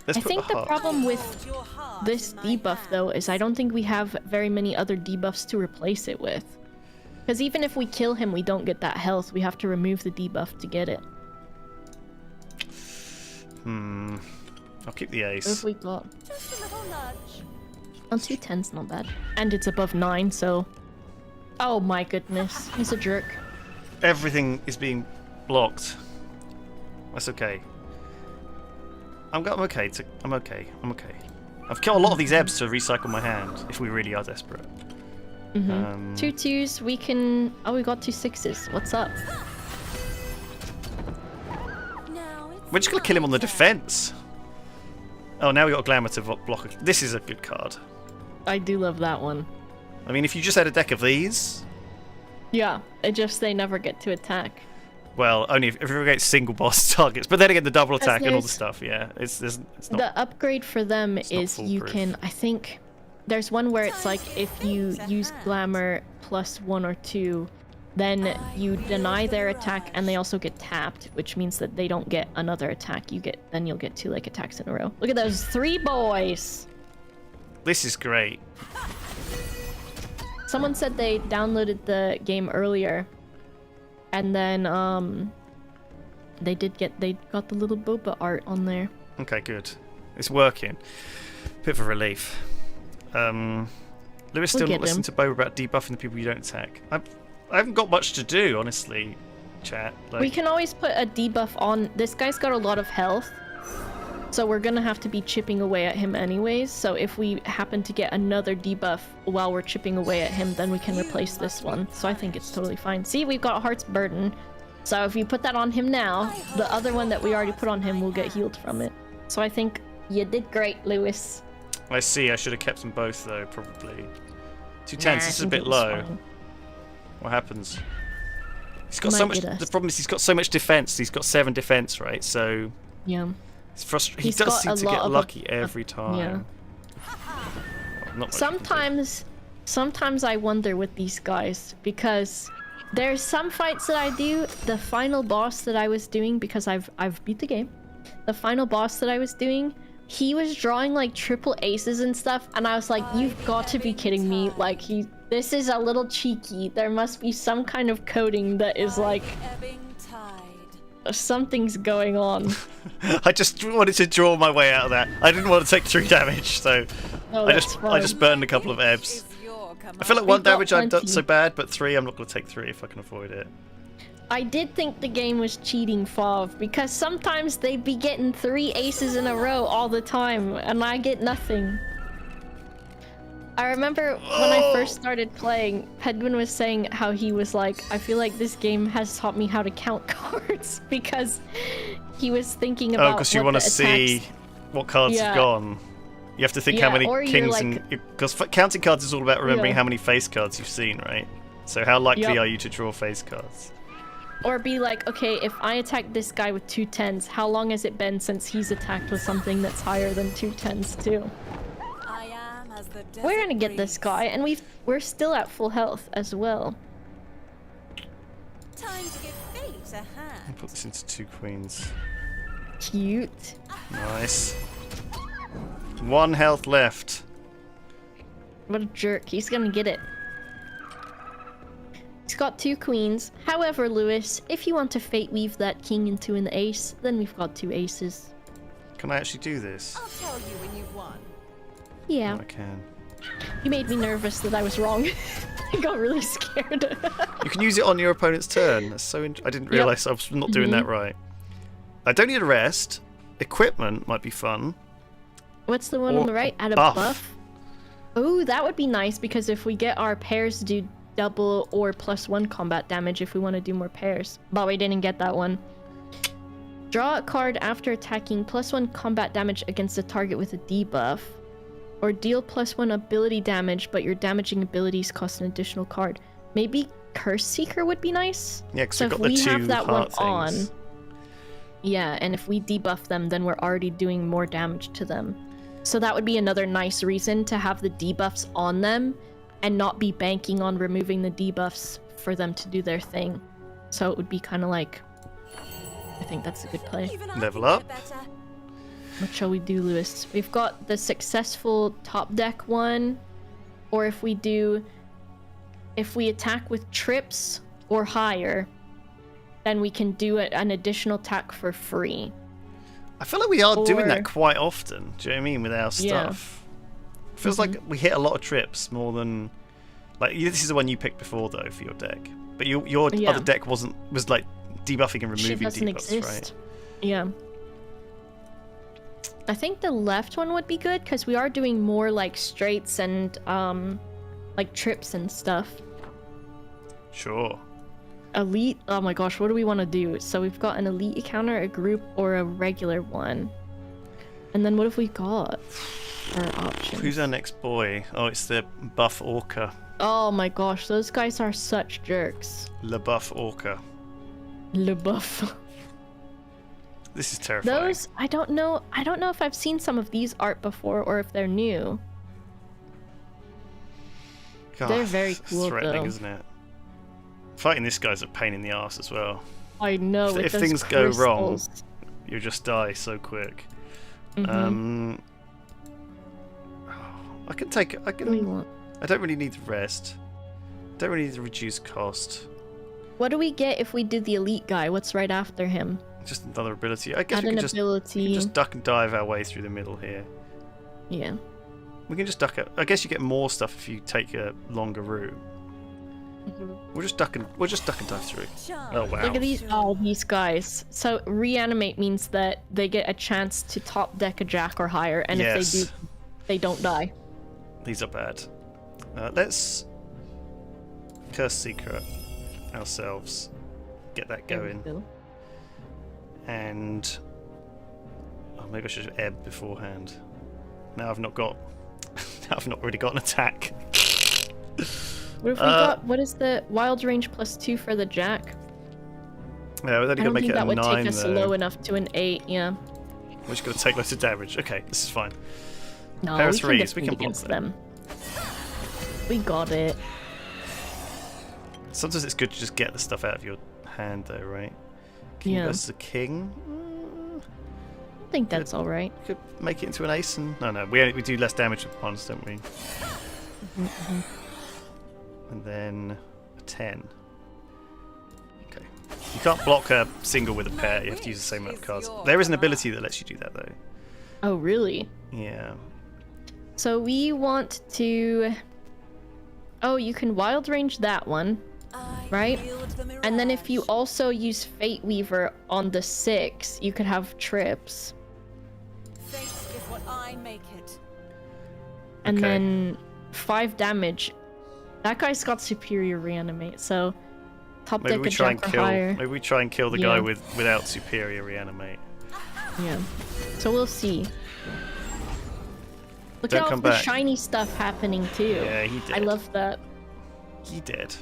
Let's I put think the heart. problem with Hold your heart this in my debuff hand. though is I don't think we have very many other debuffs to replace it with. Because even if we kill him, we don't get that health. We have to remove the debuff to get it. I'll keep the What ace. if we got Just a little nudge. on 210's not bad, and it's above 9, so. Oh my goodness, he's a jerk. Everything is being blocked. That's okay. I'm okay. I'm okay. I've killed a lot of these ebbs to recycle my hand if we really are desperate. 2 2s, we can. Oh, we got 2 6s. What's up? Now it's We're just gonna kill him on the defense. Oh, now we got a glamour to block. This is a good card. I do love that one. I mean, if you just had a deck of these, Yeah, it just they never get to attack. well, only if you're against single boss targets. But then again, the double attack and all the there's- stuff. Yeah, it's not. The upgrade for them not is you foolproof. can. I think there's one where it's like if you use glamour plus 1 or 2, then you deny their attack and they also get tapped, which means that they don't get another attack. You'll get 2 like attacks in a row. Look at those 3 boys. This is great. Someone said they downloaded the game earlier, and then they got the little Boba art on there. Okay, good. It's working. Bit of a relief. Lewis still get not listening him. to Boba about debuffing the people you don't attack. I haven't got much to do, honestly, chat. Like, We can always put a debuff on. This guy's got a lot of health, so we're gonna have to be chipping away at him anyways. So if we happen to get another debuff while we're chipping away at him, then we can replace this one. So I think it's totally fine. See, we've got Heart's Burden. So if you put that on him now, the other one that we already put on him will get healed from it. So I think you did great, Lewis. I see. I should have kept them both though, probably. 2 Nah, tens. I This is a think bit it was low. fine. What happens? He's got Might so much. get us. The problem is he's got so much defense. He's got 7 defense, right? So Yeah. it's frustrating. He He's does got seem a to lot get of lucky every time. yeah. Not much we can do. Sometimes I wonder with these guys because there's some fights that I do. The final boss that I was doing, because I've beat the game. The final boss that I was doing, he was drawing like triple aces and stuff, and I was like, "You've got to be kidding me! Like this is a little cheeky. There must be some kind of coding that is like Ebbing tide. something's going on." I just wanted to draw my way out of that. I didn't want to take 3 damage, so Oh, I that's just fine. burned a couple of ebbs. Is your I feel like 1 We've got damage I've done plenty. so bad, but 3 I'm not going to take 3 if I can avoid it. I did think the game was cheating, Fav, because sometimes they'd be getting 3 aces in a row all the time, and I get nothing. I remember when I first started playing, Pedwin was saying how he was like, I feel like this game has taught me how to count cards, because he was thinking about Because you want to see what cards have Yeah. gone. You have to think how Yeah, many or you're kings like- and... Because counting cards is all about remembering Yeah. how many face cards you've seen, right? So how likely Yep. are you to draw face cards? Or be like, okay, if I attack this guy with 2 10s, how long has it been since he's attacked with something that's higher than 2 10s too? I am as the desert We're gonna get this breeze. guy, and we're still at full health as well. Time to give fate a hand. Put this into 2 queens. Cute. Nice. 1 health left. What a jerk. He's gonna get it. He's got 2 queens. However, Lewis, if you want to fate weave that king into an ace, then we've got 2 aces. Can I actually do this? I'll tell you when you've won. Yeah. I can. You made me nervous that I was wrong. I got really scared. You can use it on your opponent's turn. That's so I didn't realise I was not doing that right. I don't need a rest. Equipment might be fun. What's the one Or on the right? Add a buff. buff? Oh, that would be nice, because if we get our pairs to do double or +1 combat damage if we want to do more pairs. But we didn't get that one. Draw a card after attacking +1 combat damage against a target with a debuff. Or deal +1 ability damage, but your damaging abilities cost an additional card. Maybe Curse Seeker would be nice? Yeah, because So we've if got the we 2 have that one heart things. on, yeah, and if we debuff them, then we're already doing more damage to them. So that would be another nice reason to have the debuffs on them and not be banking on removing the debuffs for them to do their thing. So it would be kind of like, I think that's a good play. Even I Level can up. get better. What shall we do, Lewis? We've got the successful top deck one, or if we attack with trips or higher, then we can do an additional attack for free. I feel like we are doing Or- that quite often. Do you know what I mean? With our stuff. Feels like we hit a lot of trips more than... Like, this is the one you picked before, though, for your deck. But your Yeah. other deck was like debuffing and Shit removing doesn't debuffs, exist. right? Yeah. I think the left one would be good because we are doing more like straights and like trips and stuff. Sure. Elite. Oh my gosh, what do we want to do? So we've got an elite encounter, a group, or a regular one. And then what have we got for options? Who's our next boy? Oh, it's the buff orca. Oh my gosh, those guys are such jerks. Le buff orca. Le buff. This is terrifying. Those, I don't know if I've seen some of these art before or if they're new. God, they're very it's cool, threatening, though. isn't it? Fighting this guy's a pain in the ass as well. I know. If with those things go wrong, crystals. you just die so quick. Mhm. I can take. I What do we can. want? I don't really need the rest. Don't really need to reduce cost. What do we get if we do the elite guy? What's right after him? Just another ability. I guess Add we an can just ability. duck and dive our way through the middle here. Yeah. We can just duck it. I guess you get more stuff if you take a longer route. We'll just duck and dive through. Charm. Oh wow. Look at these guys. So reanimate means that they get a chance to top deck a jack or higher, and if they do, they don't die. These are bad. Let's Curse Seeker ourselves. Get that There we going. go. And maybe I should have ebbed beforehand. Now I've not got. Now I've not really got an attack. What if we got? What is the wild range +2 for the jack? Yeah, we're only I gonna don't make think it a that would 9 take us though. low enough to an 8. Yeah. We're just gonna take lots of damage. Okay, this is fine. No, Paris we can Reese, we defend can block against them. them. We got it. Sometimes it's good to just get the stuff out of your hand, though, right? King Yeah. versus a king. I think that's all right. Could make it into an ace, and no, we do less damage with ones, don't we? And then a 10. Okay. You can't block a single with a pair. You have to use the same amount of cards. There is an ability that lets you do that, though. Oh, really? Yeah. So we want to... Oh, you can wild range that one, right? And then if you also use Fate Weaver on the 6, you could have trips. Fate is what I make it. And Okay. then 5 damage. That guy's got superior reanimate, so top Maybe deck we a try and jack or kill. higher. Maybe we try and kill the Yeah. guy without superior reanimate. Yeah. So we'll see. Look Don't at all come the back. shiny stuff happening too. Yeah, he did. I love that. He did.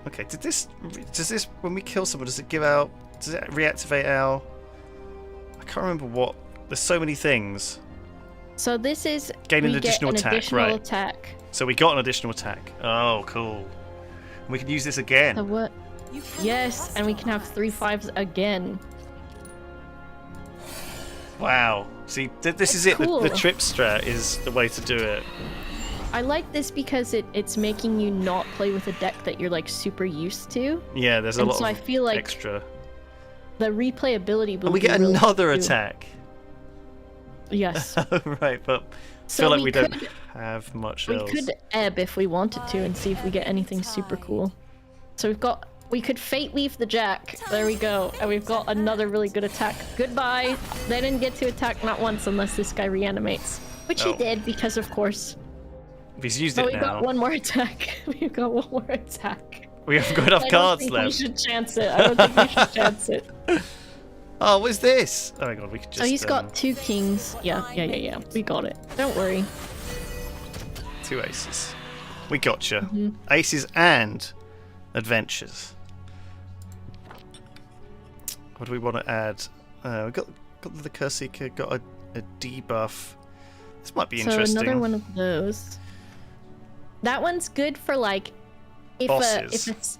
Okay, does this when we kill someone, does it reactivate our... I can't remember what... There's so many things. So this is Gain an we additional get an attack, additional right. attack. So we got an additional attack. Oh, cool. We can use this again. So what? You can Yes, and we can have 3 5s again. Wow. See, this is it. cool. The trip strat is the way to do it. I like this because it's making you not play with a deck that you're like super used to. Yeah, there's a And lot so of I feel like extra. the replayability will And we be get really another good. attack. Yes. Right, but I So feel like we we don't could- have much We else. could ebb if we wanted to and see if we get anything super cool. So we could Fate Weave the Jack. There we go. And we've got another really good attack. Goodbye. They didn't get to attack not once unless this guy reanimates. Which Oh. he did because of course. He's used But it we've now. got one more attack. We've got one more attack. We haven't got enough I don't cards think left. we should chance it. I don't think we should chance it. Oh, what's this? Oh my god, we could just. So he's got 2 kings. Yeah. We got it. Don't worry. 2 aces. We gotcha. Mm-hmm. Aces and adventures. What do we want to add? We got the Curse Seeker, got a debuff. This might be So interesting. another one of those. That one's good for like if Bosses.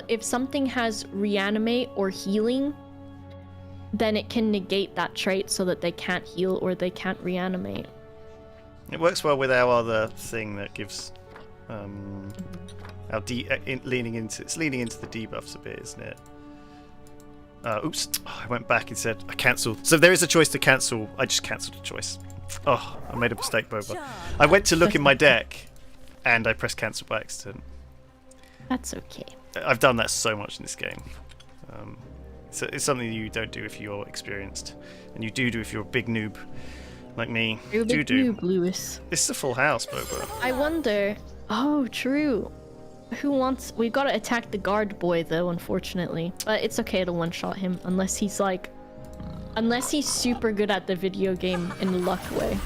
if something has reanimate or healing, then it can negate that trait so that they can't heal or they can't reanimate. It works well with our other thing that gives our leaning into the debuffs a bit, isn't it? Oops, I went back and said I cancelled. So there is a choice to cancel. I just cancelled a choice. Oh, I made a mistake, Boba. I went to look in my deck, and I pressed cancel by accident. That's okay. I've done that so much in this game. So it's something you don't do if you're experienced, and you do if you're a big noob like me. You're a big noob, Lewis. This is a full house, Boba. I wonder. Oh, true. Who wants? We've got to attack the guard boy though, unfortunately. But it's okay to one-shot him unless he's super good at the video game in the luck way.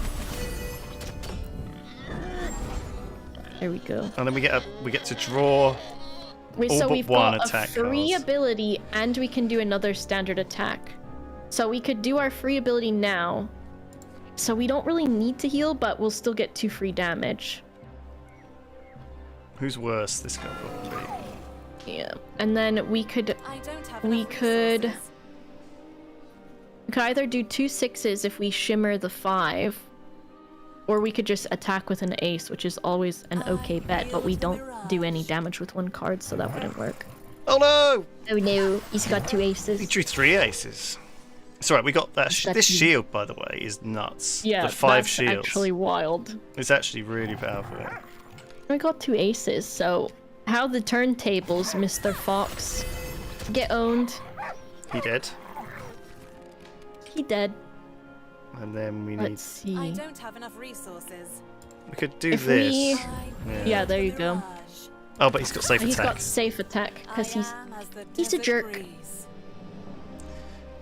There we go. And then we get to draw. All So but we've one got a attack free cards. ability and we can do another standard attack. So we could do our free ability now. So we don't really need to heal, but we'll still get 2 free damage. Who's worse? This guy probably. Yeah. And then we could I don't have We enough could- resources. either do 2 6s if we shimmer the 5, or we could just attack with an ace, which is always an okay bet, but we don't do any damage with 1 card, so that wouldn't work. Oh no! Oh no, he's got 2 aces. He drew 3 aces. It's alright, we got that. This That's- shield, by the way, is nuts. Yeah, the 5 that's shields. actually wild. It's actually really powerful. We got 2 aces, so how the turntables, Mr. Fox? Get owned. He did. He dead. And then we need. Let's see. I don't have enough resources. We could do If this. we- Yeah. Yeah, there you go. Oh, but he's got safe He's attack. got safe attack, because he's he's a a jerk.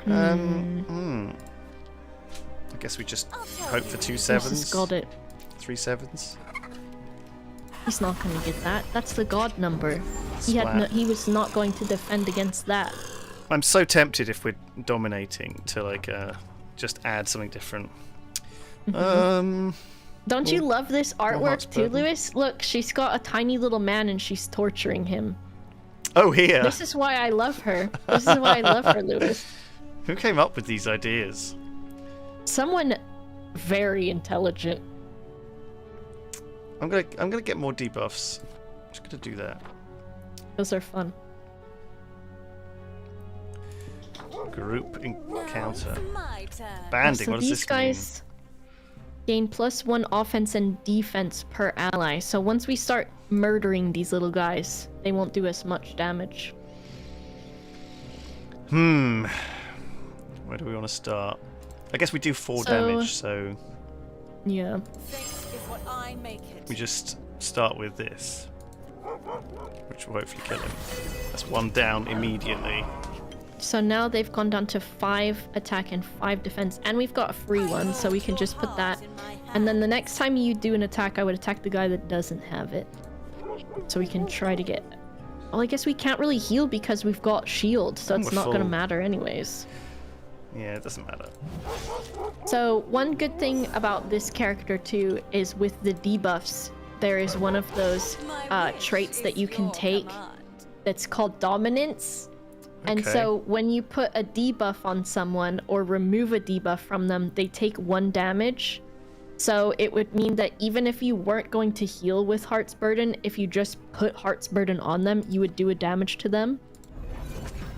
I guess we just hope for 2 This sevens. has got it. 3 sevens. He's not gonna get that. That's the god number. He was not going to defend against that. I'm so tempted if we're dominating to like just add something different. Don't you love this artwork too, Burden. Lewis? Look, she's got a tiny little man and she's torturing him. Oh, here. This is why I love her. This is why I love her, Lewis. Who came up with these ideas? Someone very intelligent. I'm gonna get more debuffs. I'm just gonna do that. Those are fun. Group encounter. It's my turn. Banding. So What does these this guys gain +1 offense and defense per ally. So once we start murdering these little guys, they won't do as much damage. mean? Where do we want to start? I guess we do 4 damage, so Yeah. Fate is what I make it. we just start with this, which will hopefully kill him. That's 1 down immediately. So now they've gone down to 5 attack and 5 defense, and we've got a free one, so we can just put that. And then the next time you do an attack, I would attack the guy that doesn't have it. So we can try to get... Well, I guess we can't really heal because we've got shield, so it's We're not going to full. matter anyways. Yeah, it doesn't matter. So one good thing about this character too is with the debuffs, there is one of those traits that you can take that's called dominance. And Okay. so when you put a debuff on someone or remove a debuff from them, they take 1 damage. So it would mean that even if you weren't going to heal with Heart's Burden, if you just put Heart's Burden on them, you would do a damage to them,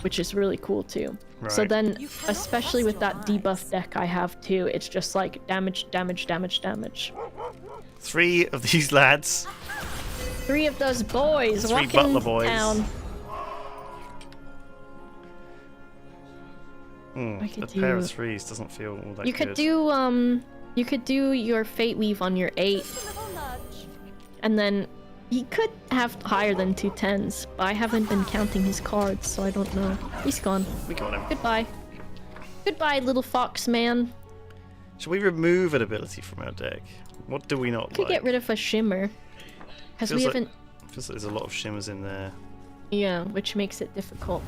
which is really cool too. So Right. then, especially with that debuff deck I have too, it's just like damage, damage, damage, damage. 3 of these lads. 3 of those boys 3 walking butler boys. down. I could A pair of do- 3s doesn't feel all that You good. could do your Fate Weave on your 8, Little nudge. and then he could have higher than 2 10s, but I haven't been counting his cards, so I don't know. He's gone. We got him. Goodbye. Goodbye, little fox man. Should we remove an ability from our deck? What do we not Could like? get rid of a shimmer, because we Feels like- haven't. Feels like there's a lot of shimmers in there. Yeah, which makes it difficult.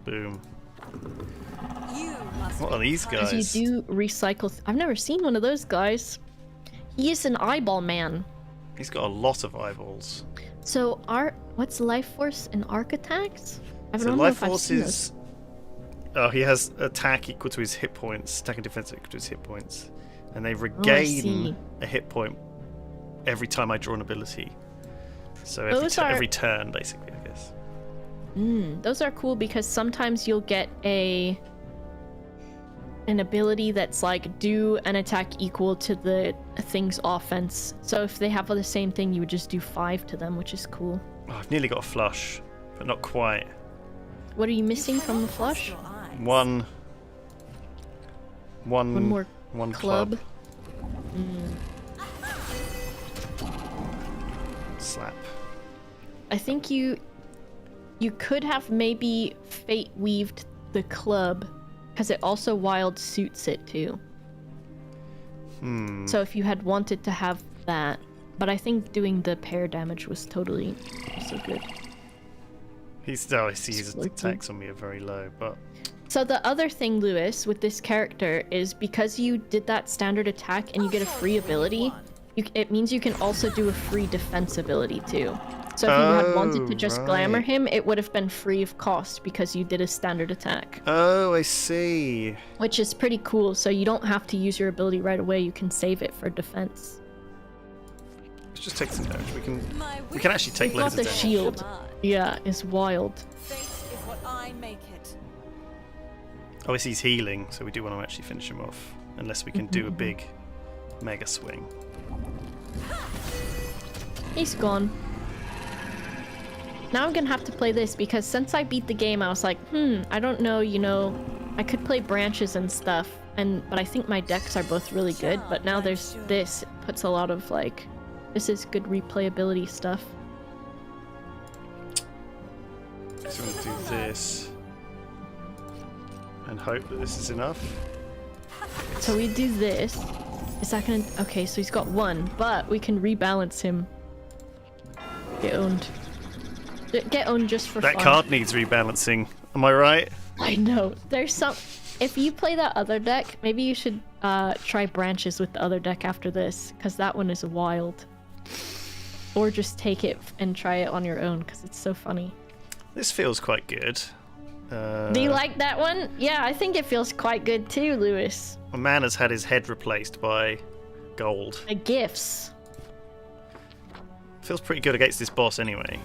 Boom. You must What are these Because guys? you do recycle. I've never seen one of those guys. He is an eyeball man. He's got a lot of eyeballs. So, what's life force and arc attacks? I So don't know life if I've force seen those. is... Oh, he has attack equal to his hit points. Attack and defense equal to his hit points. And they regain see. a hit point every time I draw an ability. So Those are- every turn, basically, I guess. Those are cool because sometimes you'll get an ability that's like do an attack equal to the thing's offense. So if they have the same thing, you would just do 5 to them, which is cool. Oh, I've nearly got a flush, but not quite. What are you missing from the flush? One One more one club. Slap. I think you could have maybe fate weaved the club because it also wild suits it too. So if you had wanted to have that, but I think doing the pair damage was totally also good. I see his Slightly. attacks on me are very low, but So the other thing, Lewis, with this character is because you did that standard attack and you get a free ability, it means you can also do a free defense ability too. So if you had wanted to just glamour right. him, it would have been free of cost because you did a standard attack. oh, I see. Which is pretty cool, so you don't have to use your ability right away, you can save it for defense. Let's just take some damage. We can actually take We've got loads the of damage. shield. Yeah, it's wild. Fate is what I make it. Obviously he's healing, so we do want to actually finish him off, unless we can do a big mega swing. He's gone. Now I'm gonna have to play this because since I beat the game, I was like, I don't know, I could play branches and stuff, but I think my decks are both really good, but now there's this, it puts a lot of this is good replayability stuff. So I'm going to do this and hope that this is enough. So we do this, Is that gonna... Okay, so he's got 1, but we can rebalance him. Get owned. Get owned just for That fun. card needs rebalancing. Am I right? I know. There's some... If you play that other deck, maybe you should try branches with the other deck after this, because that one is wild. Or just take it and try it on your own, because it's so funny. This feels quite good. Do you like that one? Yeah, I think it feels quite good too, Lewis. A man has had his head replaced by gold. The gifts. Feels pretty good against this boss anyway.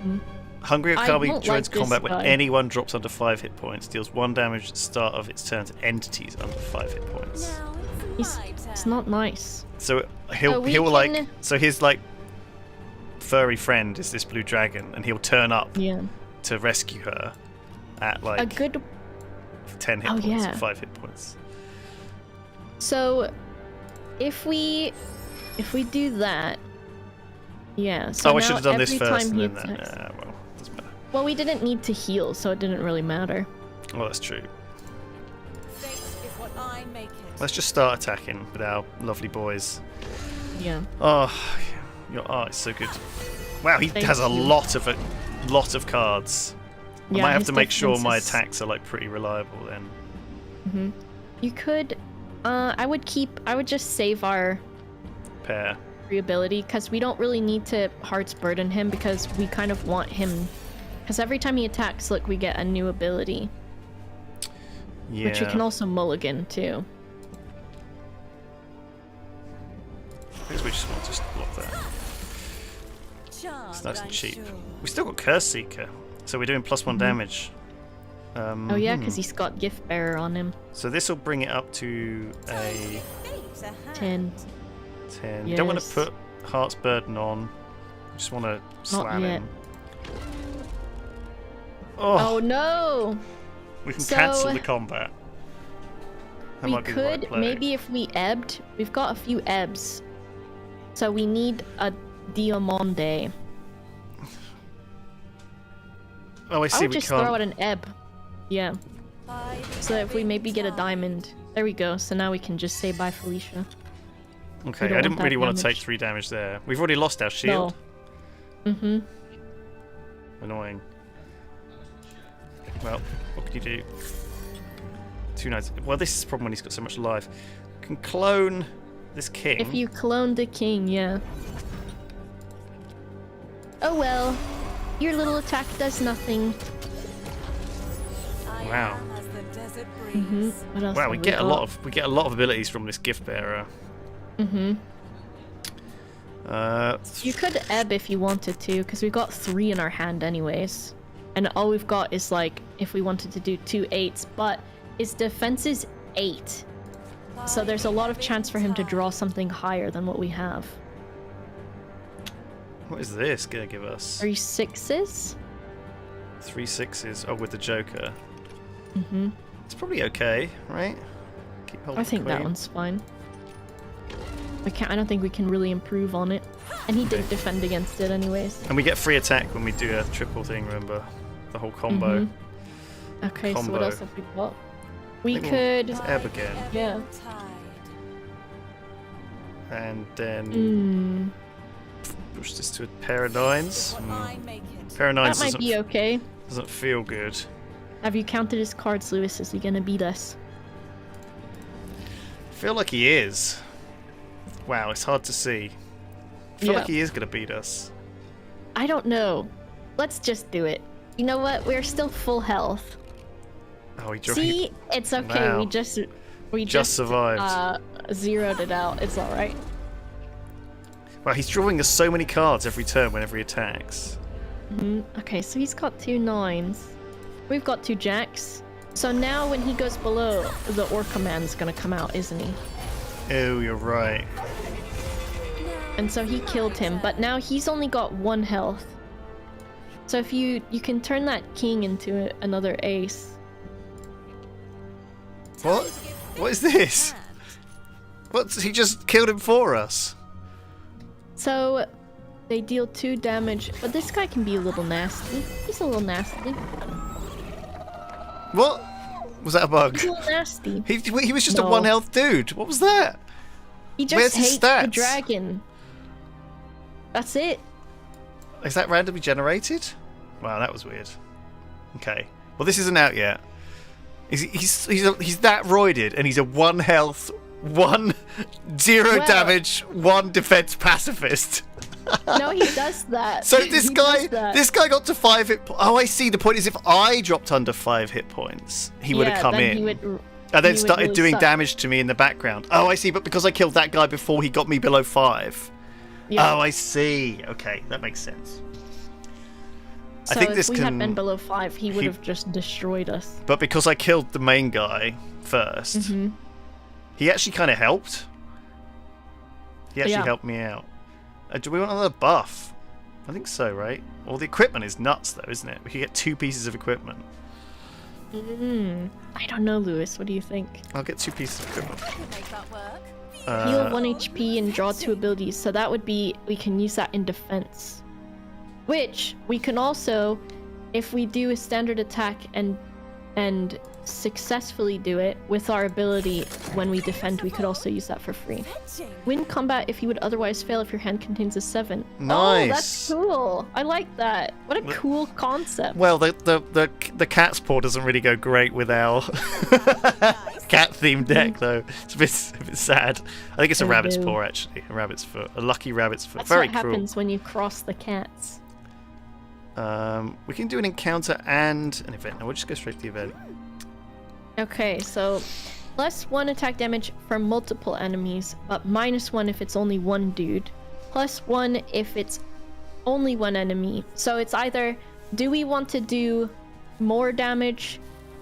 Mm. Hungry I Okabe don't joins like this combat when guy. anyone drops under 5 hit points, deals 1 damage at the start of its turn to entities under 5 hit points. Now It's, my turn. it's not nice. So he'll we he'll like can- so his like furry friend is this blue dragon, and he'll turn up Yeah. to rescue her at like A good... 10 hit Oh, points yeah. or 5 hit points. So, if we do that... Yeah, so Oh, I now should have done this every first time and he then that. attacks- Yeah, well, doesn't matter. Well, we didn't need to heal, so it didn't really matter. Well, that's true. Fate is what I make it. Let's just start attacking with our lovely boys. Yeah. Oh, your art is so good. Wow, he Thank has a you. lot of cards. I Yeah, might have his to make sure my defense is- attacks are like pretty reliable then. Mhm. You could... I would just save our Pair. ability, because we don't really need to Heart's Burden him, because we kind of want him... Because every time he attacks, look, we get a new ability. Yeah. Which we can also mulligan, too. I guess we just want to just block that. Charmed, It's nice and I'm cheap. sure. We still got Curse Seeker, so we're doing +1 damage. Oh yeah, because he's got Gift Bearer on him. So this will bring it up to a Fate a hand. 10. 10. You don't want to Yes. put Heart's Burden on. You just want to slam yet. him. Oh, Oh no! we can so- cancel the combat. That We might be the right could, play. maybe if we ebbed, we've got a few ebbs. So we need a Diamande. Oh, I I see. would We just throw out can't. an ebb. Yeah. By the So if we maybe get a tide. diamond. There we go. So now we can just say bye, Felicia. Okay, don't I didn't want really that want to take damage. 3 damage there. We've already lost our shield. No. Mm-hmm. Annoying. Well, what can you do? 2 knights. Well, this is the problem when he's got so much life. Can clone this king. If you clone the king, yeah. Oh well. Your little attack does nothing. I Wow. am as the desert breeze. Mm-hmm. What else Wow, have we get a got? lot of abilities from this gift bearer. Mm-hmm. Uh, You could ebb if you wanted to, because we've got 3 in our hand anyways. And all we've got is like, if we wanted to do 2 8s, but his defense is 8. So there's a lot of chance for him to draw something higher than what we have. what is this gonna give us? 3 6s? 3 6s. Oh, with the Joker. Mm-hmm. It's probably okay, right? Keep holding I think the that queen. one's fine. I don't think we can really improve on it. And he did Okay. defend against it anyways. And we get free attack when we do a triple thing, remember? The whole combo. Mhm. Okay, so Combo. what else have we got? We think could... It's ebb again. Yeah. And then Mm, push this to a pair of 9s. What I make it. Pair of 9s that might be okay. doesn't feel good. Have you counted his cards, Lewis? Is he gonna beat us? I feel like he is. Wow, it's hard to see. I feel Yeah. like he is going to beat us. I don't know. Let's just do it. You know what? We're still full health. Oh, he drew. See, it's okay. Wow. We Just survived. Zeroed it out. It's all right. Wow, he's drawing us so many cards every turn whenever he attacks. Okay, so he's got 2 9s. We've got 2 jacks. So now when he goes below, the Orca Man's gonna come out, isn't he? Oh, you're right. And so he killed him, but now he's only got 1 health. So if you can turn that king into another ace. What? What is this? What? He just killed him for us. So they deal 2 damage, but this guy can be a little nasty. He's a little nasty. What? Was that a bug? He's a little nasty. He was just a No. 1 health dude. What was that? He just Where's his hates the stats? dragon. That's it. Is that randomly generated? Wow, that was weird. Okay. Well, this isn't out yet. He's that roided, and he's a 1 health, 0 damage, 1 defense pacifist. No, he does that. So this He guy does that. got to 5 hit points. Oh, I see. The point is, if I dropped under 5 hit points, he would have come then in. He would, And he then would started really doing suck. damage to me in the background. Oh, I see. But because I killed that guy before he got me below 5. Yeah. Oh, I see. Okay, that makes sense. So I think if this we can. had been below 5, he would have just destroyed us. But because I killed the main guy first, Mm-hmm. he actually kind of helped. He actually Yeah. helped me out. Do we want another buff? I think so, right? Well, the equipment is nuts, though, isn't it? We can get 2 pieces of equipment. I don't know, Lewis. What do you think? I'll get 2 pieces of equipment. I could make that work. Heal 1 HP and draw 2 abilities. So that would be, we can use that in defense. Which, we can also, if we do a standard attack and successfully do it with our ability when we defend, we could also use that for free. Fetching. Win combat if you would otherwise fail if your hand contains a 7. Nice. Oh, that's cool. I like that. What a cool concept. Well, the cat's paw doesn't really go great with our cat-themed deck, though. It's a bit sad. I think it's a Oh, rabbit's no. paw, actually. A rabbit's foot. A lucky rabbit's foot. That's Very what cruel. happens when you cross the cats. We can do an encounter and an event. No, we'll just go straight to the event. Okay, so +1 attack damage for multiple enemies, but -1 if it's only one dude. +1 if it's only one enemy. So it's either, do we want to do more damage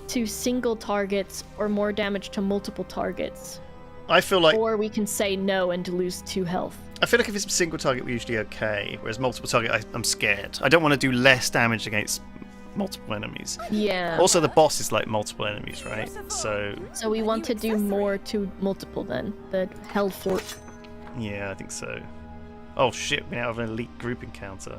to single targets or more damage to multiple targets? I feel like Or we can say no and lose 2 health. if it's a single target, we're usually okay. Whereas multiple target, I'm scared. I don't want to do less damage against multiple enemies. Yeah. Also, the boss is like multiple enemies, right? So So we want to do more to multiple then. The held fort. yeah, I think so. Oh shit, we now have an elite group encounter.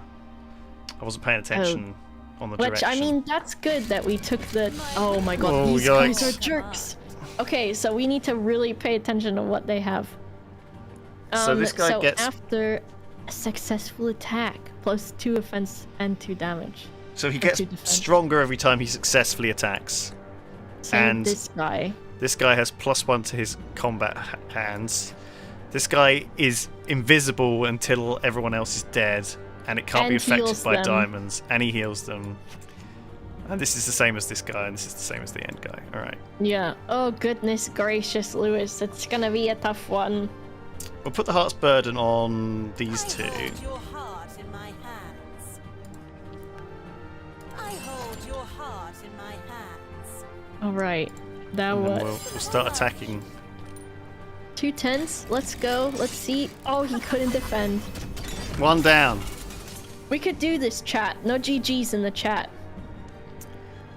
I wasn't paying attention on the Which, direction. I mean, that's good that we took the... Oh my god, Oh, these guys yikes. are jerks. Okay, so we need to really pay attention to what they have. So this guy gets- after a successful attack, +2 offense and 2 damage. So he gets 2 defense. stronger every time he successfully attacks. Same And- with this guy. This guy has +1 to his combat hands. This guy is invisible until everyone else is dead, and it can't be And affected heals by them. diamonds, and he heals them. And this is the same as this guy, and this is the same as the end guy. Alright. Yeah. Oh goodness gracious, Lewis. It's gonna be a tough one. We'll put the Heart's Burden on these I 2. hold your heart in my hands. I hold your heart in my hands. Alright. Now And then what? we'll start attacking. 2 tens. Let's go. Let's see. Oh, he couldn't defend. 1 down. We could do this, chat. No GGs in the chat.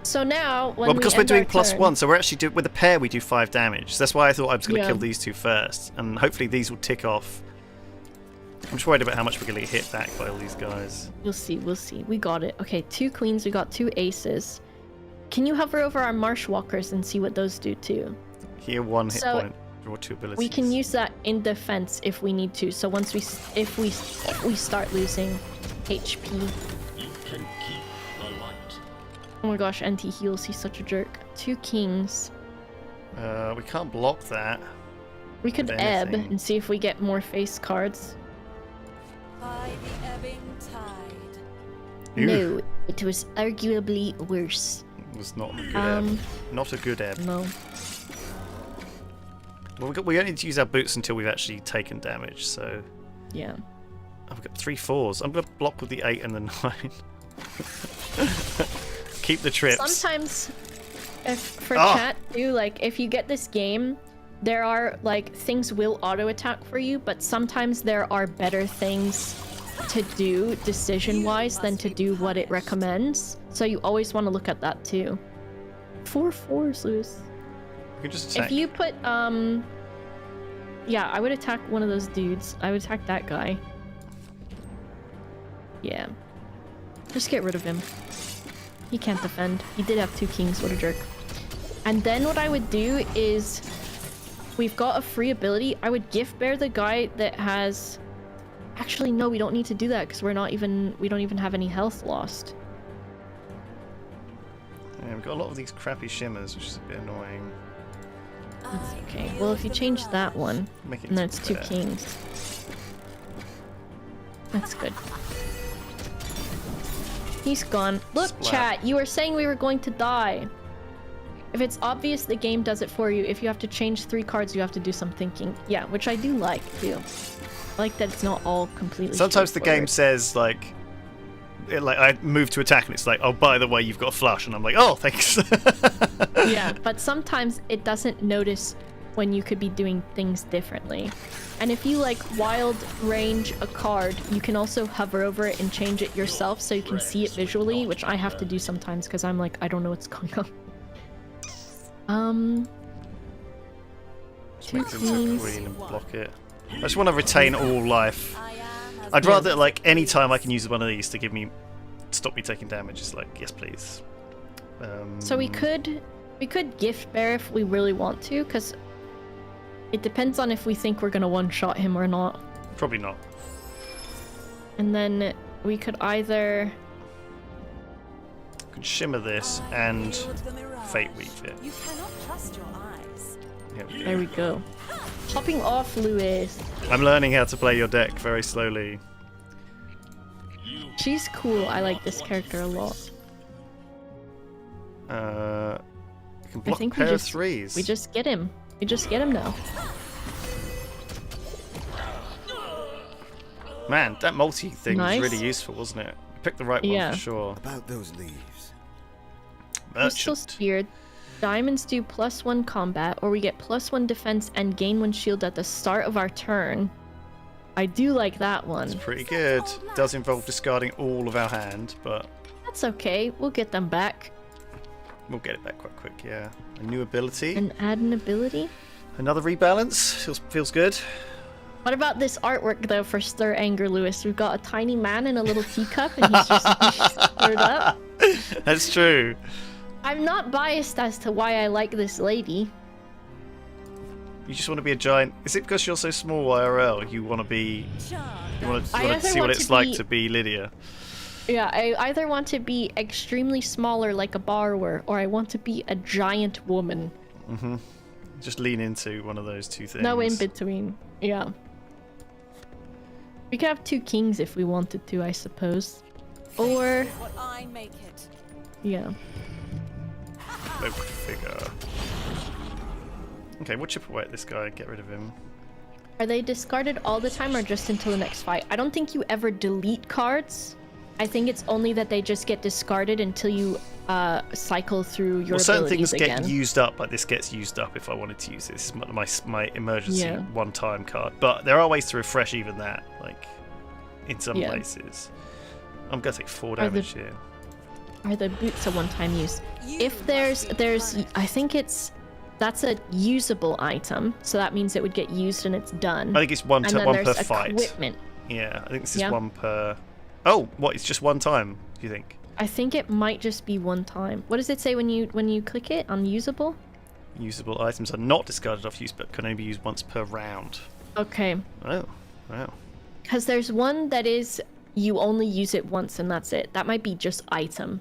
So now, when Well, because we we're end doing our turn, +1, so we're actually with a pair we do 5 damage. So that's why I thought I was going to Yeah. kill these 2 first, and hopefully these will tick off. I'm just worried about how much we're going to get hit back by all these guys. We'll see. We'll see. We got it. Okay, 2 queens. We got 2 aces. Can you hover over our marsh walkers and see what those do too? Here, 1 hit So, point, draw 2 abilities. We can use that in defense if we need to. So once if we start losing HP. You can keep the light. Oh my gosh, and he heals. He's such a jerk. 2 kings. We can't block that. We could If ebb anything. and see if we get more face cards. By the ebbing tide. Ooh. No, it was arguably worse. It was not a good ebb. Not a good ebb. No. Well, we don't need to use our boots until we've actually taken damage, so... Yeah. Oh, we've got 3 4s. I'm going to block with the 8 and the 9. Keep the trips. Sometimes, if for Ah. chat too, like if you get this game, there are like things will auto attack for you, but sometimes there are better things to do decision wise than to do what it recommends. So you always want to look at that too. 4 4s, Lewis. We can just attack. If you put yeah, I would attack one of those dudes. I would attack that guy. Yeah. Just get rid of him. He can't defend. He did have 2 kings, what a jerk. And then what I would do is we've got a free ability. I would gift bear the guy that has... Actually, no, we don't need to do that because we don't even have any health lost. Yeah, we've got a lot of these crappy shimmers, which is a bit annoying. That's okay. Well, if you change that one, Make it and then it's 2 fair. kings. That's good. He's gone. Look, Splat. chat, you were saying we were going to die. If it's obvious, the game does it for you. If you have to change 3 cards, you have to do some thinking. Yeah, which I do like, too. I like that it's not all completely Sometimes the game straightforward. says, like, I move to attack, and it's like, oh, by the way, you've got a flush, and I'm like, oh, thanks. Yeah, but sometimes it doesn't notice when you could be doing things differently. And if you like wild range a card, you can also hover over it and change it yourself so you can see it visually, which I have to do sometimes because I'm like, I don't know what's going on. Just 2 make it into a queens. queen and block it. I just want to retain all life. I am as I'd rather, like, any time I can use one of these to stop me taking damage. It's like, yes, please. So we could gift bear if we really want to, because it depends on if we think we're gonna one-shot him or not. Probably not. And then we could either... I can shimmer this and fate weave it. You cannot trust your eyes. Here we go. There we go. Hopping off, Lewis. I'm learning how to play your deck very slowly. She's cool. I like this character a lot. You can block a think pair we of just 3s. We just get him. We just get him now. Man, that multi thing Nice. was really useful, wasn't it? I picked the right one Yeah. for sure. About those leaves. Bristol Merchant. Spear. Diamonds do +1 combat, or we get +1 defense and gain 1 shield at the start of our turn. I do like that one. It's pretty good. Does involve discarding all of our hand, but That's okay. We'll get them back. we'll get it back quite quick, yeah. A new ability. And add an ability. Another rebalance. Feels good. What about this artwork, though, for Stir Anger Lewis? We've got a tiny man in a little teacup, and he's just stirred up. That's true. I'm not biased as to why I like this lady. You just want to be a giant. Is it because you're so small IRL? You want to be. You want I to either see what want it's to like be- to be Lydia. Yeah, I either want to be extremely smaller like a borrower, or I want to be a giant woman. Just lean into one of those two things. No in between. Yeah. We could have 2 kings if we wanted to, I suppose. Or, What I make it. yeah. Cloak figure. Okay, we'll chip away at this guy. Get rid of him. Are they discarded all the time or just until the next fight? I don't think you ever delete cards. I think it's only that they just get discarded until you cycle through your Well, certain abilities things again. get used up. Like this gets used up if I wanted to use this. My emergency Yeah. one-time card. But there are ways to refresh even that. Like in some Yeah. places. I'm gonna take 4 Are the- damage here. Are the boots a one-time use? If there's, I think that's a usable item, so that means it would get used and it's done. I think it's one and then per there's fight. equipment. Yeah, I think this is Yeah. 1 per. Oh, what? It's just 1 time. Do you think? I think it might just be 1 time. What does it say when you click it? Unusable? Usable items are not discarded off use, but can only be used once per round. Okay. Oh, wow. Because there's one that is you only use it once and that's it. That might be just item.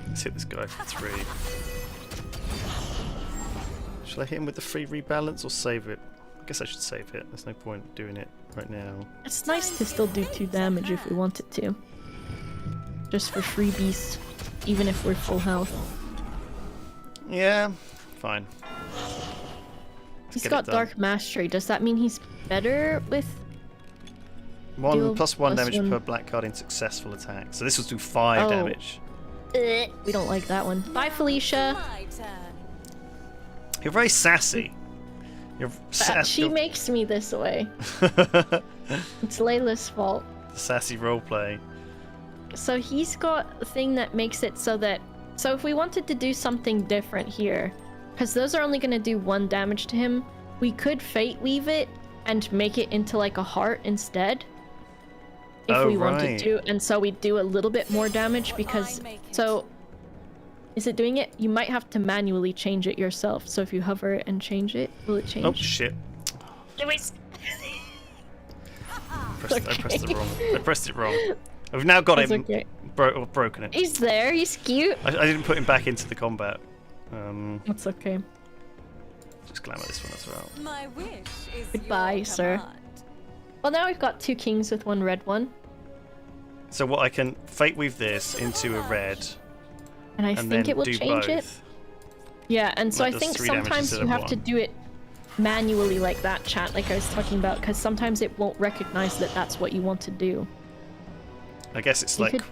Let's hit this guy for 3. Shall I hit him with the free rebalance or save it? I guess I should save it. There's no point doing it right now. It's nice to still do 2 damage if we wanted to. Just for freebies, even if we're full health. Yeah, fine. He's get it got done. Dark Mastery. Does that mean he's better with... 1 Deal plus 1 plus damage 1. per black card in successful attack. So this will do 5 Oh. damage. We don't like that one. Bye, Felicia. My turn. You're very sassy. You're She makes me this way. It's Layla's fault. sassy roleplay. So he's got a thing that makes it so that... So if we wanted to do something different here, because those are only going to do 1 damage to him, we could Fate Weave it and make it into like a heart instead. If Oh, we wanted right. to. And so we'd do a little bit more damage because... So Is it doing it? You might have to manually change it yourself. So if you hover it and change it, will it change? Oh shit! Louis. I pressed it wrong. We've now got That's him. okay. Broken it. He's there. He's cute. I didn't put him back into the combat. That's okay. Just glamour this one as well. My wish is Goodbye, your sir. command. Well, now we've got 2 kings with 1 red one. So what I can fate weave this into a red, And I and think then it will do change both. it. Yeah, and so That I does think 3 damage sometimes instead you of have to 1. do it manually like that, chat, like I was talking about, because sometimes it won't recognize that that's what you want to do. I guess it's You like could-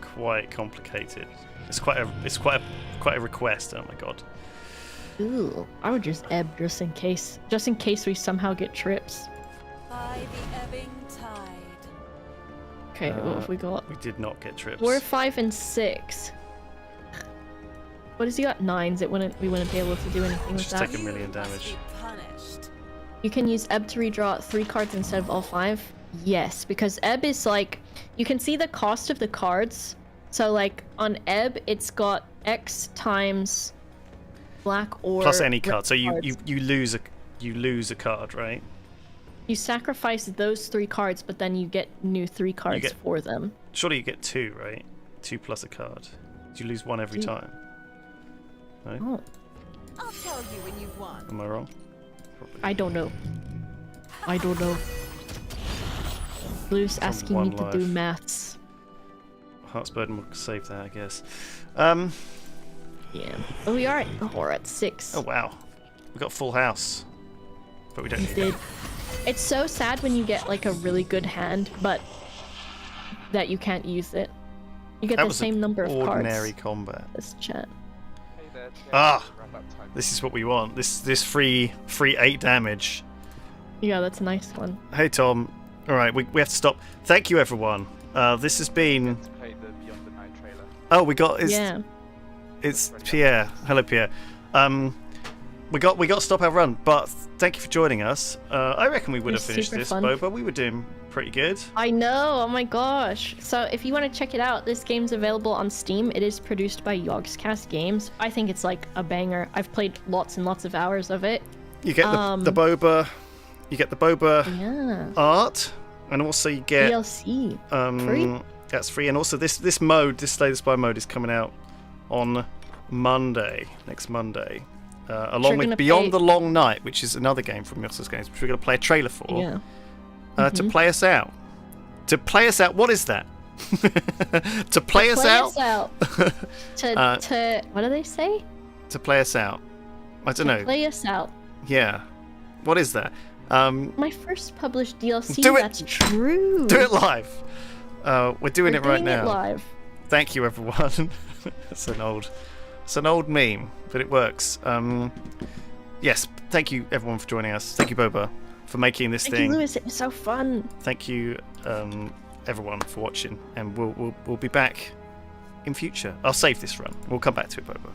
quite complicated. It's quite a request. Oh my god. Ooh, I would just ebb just in case we somehow get trips. By the ebbing tide. Okay, what have we got? We did not get trips. 4, 5, and 6. What has he got? 9s. We wouldn't be able to do anything with Just that. take a million You must damage. be punished. You can use ebb to redraw 3 cards instead of all 5. Yes, because ebb is like you can see the cost of the cards. So like on ebb, it's got X times black or Plus any red card. So you cards. lose a card, right? You sacrifice those 3 cards, but then you get new 3 cards get- for them. Surely you get 2, right? 2 plus a card. Do you lose 1 every Do- time? No? Oh, I'll tell you when you've won. Am I wrong? Probably. I don't know. Blue's asking me one to do life. maths. Heart's Burden will save that, I guess. Yeah. Oh, we are at. Oh, we're at 6. Oh wow, we got full house, but we don't We need did. It's so sad when you get like a really good hand, but that you can't use it. You get that the was same an number of ordinary cards. combat. This chat. Hey there, Ah! wrap up time. This is what we want. This free 8 damage. Yeah, that's a nice one. Hey Tom. All right, we have to stop. Thank you everyone. This has been. Let's play the Beyond the Night trailer. Oh, we got. Yeah. It's Pierre. Hello Pierre. We got to stop our run, but thank you for joining us. I reckon we would have was finished super this, fun. Boba. We were doing pretty good. I know. Oh my gosh. So if you want to check it out, this game's available on Steam. It is produced by Yogscast Games. I think it's like a banger. I've played lots and lots of hours of it. You get the Boba. You get the Boba Yeah. art, and also you get DLC. Free? That's free, and also this mode, this Slay the Spy mode, is coming out on Monday, next Monday, along You're with gonna Beyond play- the Long Night, which is another game from Yogscast Games, which we're going to play a trailer for. Yeah. To play us out. To play us out. What is that? To play us out. To what do they say? To play us out. I don't know. Play us out. Yeah. What is that? My first published DLC. Do it. That's true. Do it live. We're doing it right doing now. It live. Thank you, everyone. It's an old meme, but it works. Yes, thank you, everyone, for joining us. Thank you, Boba, for making this Thank thing. you, Lewis. It was so fun. Thank you, everyone, for watching, and we'll be back in future. I'll save this run. We'll come back to it, Boba.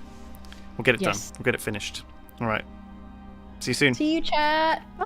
We'll get it Yes. done. We'll get it finished. All right. See you soon. See you, chat. Bye.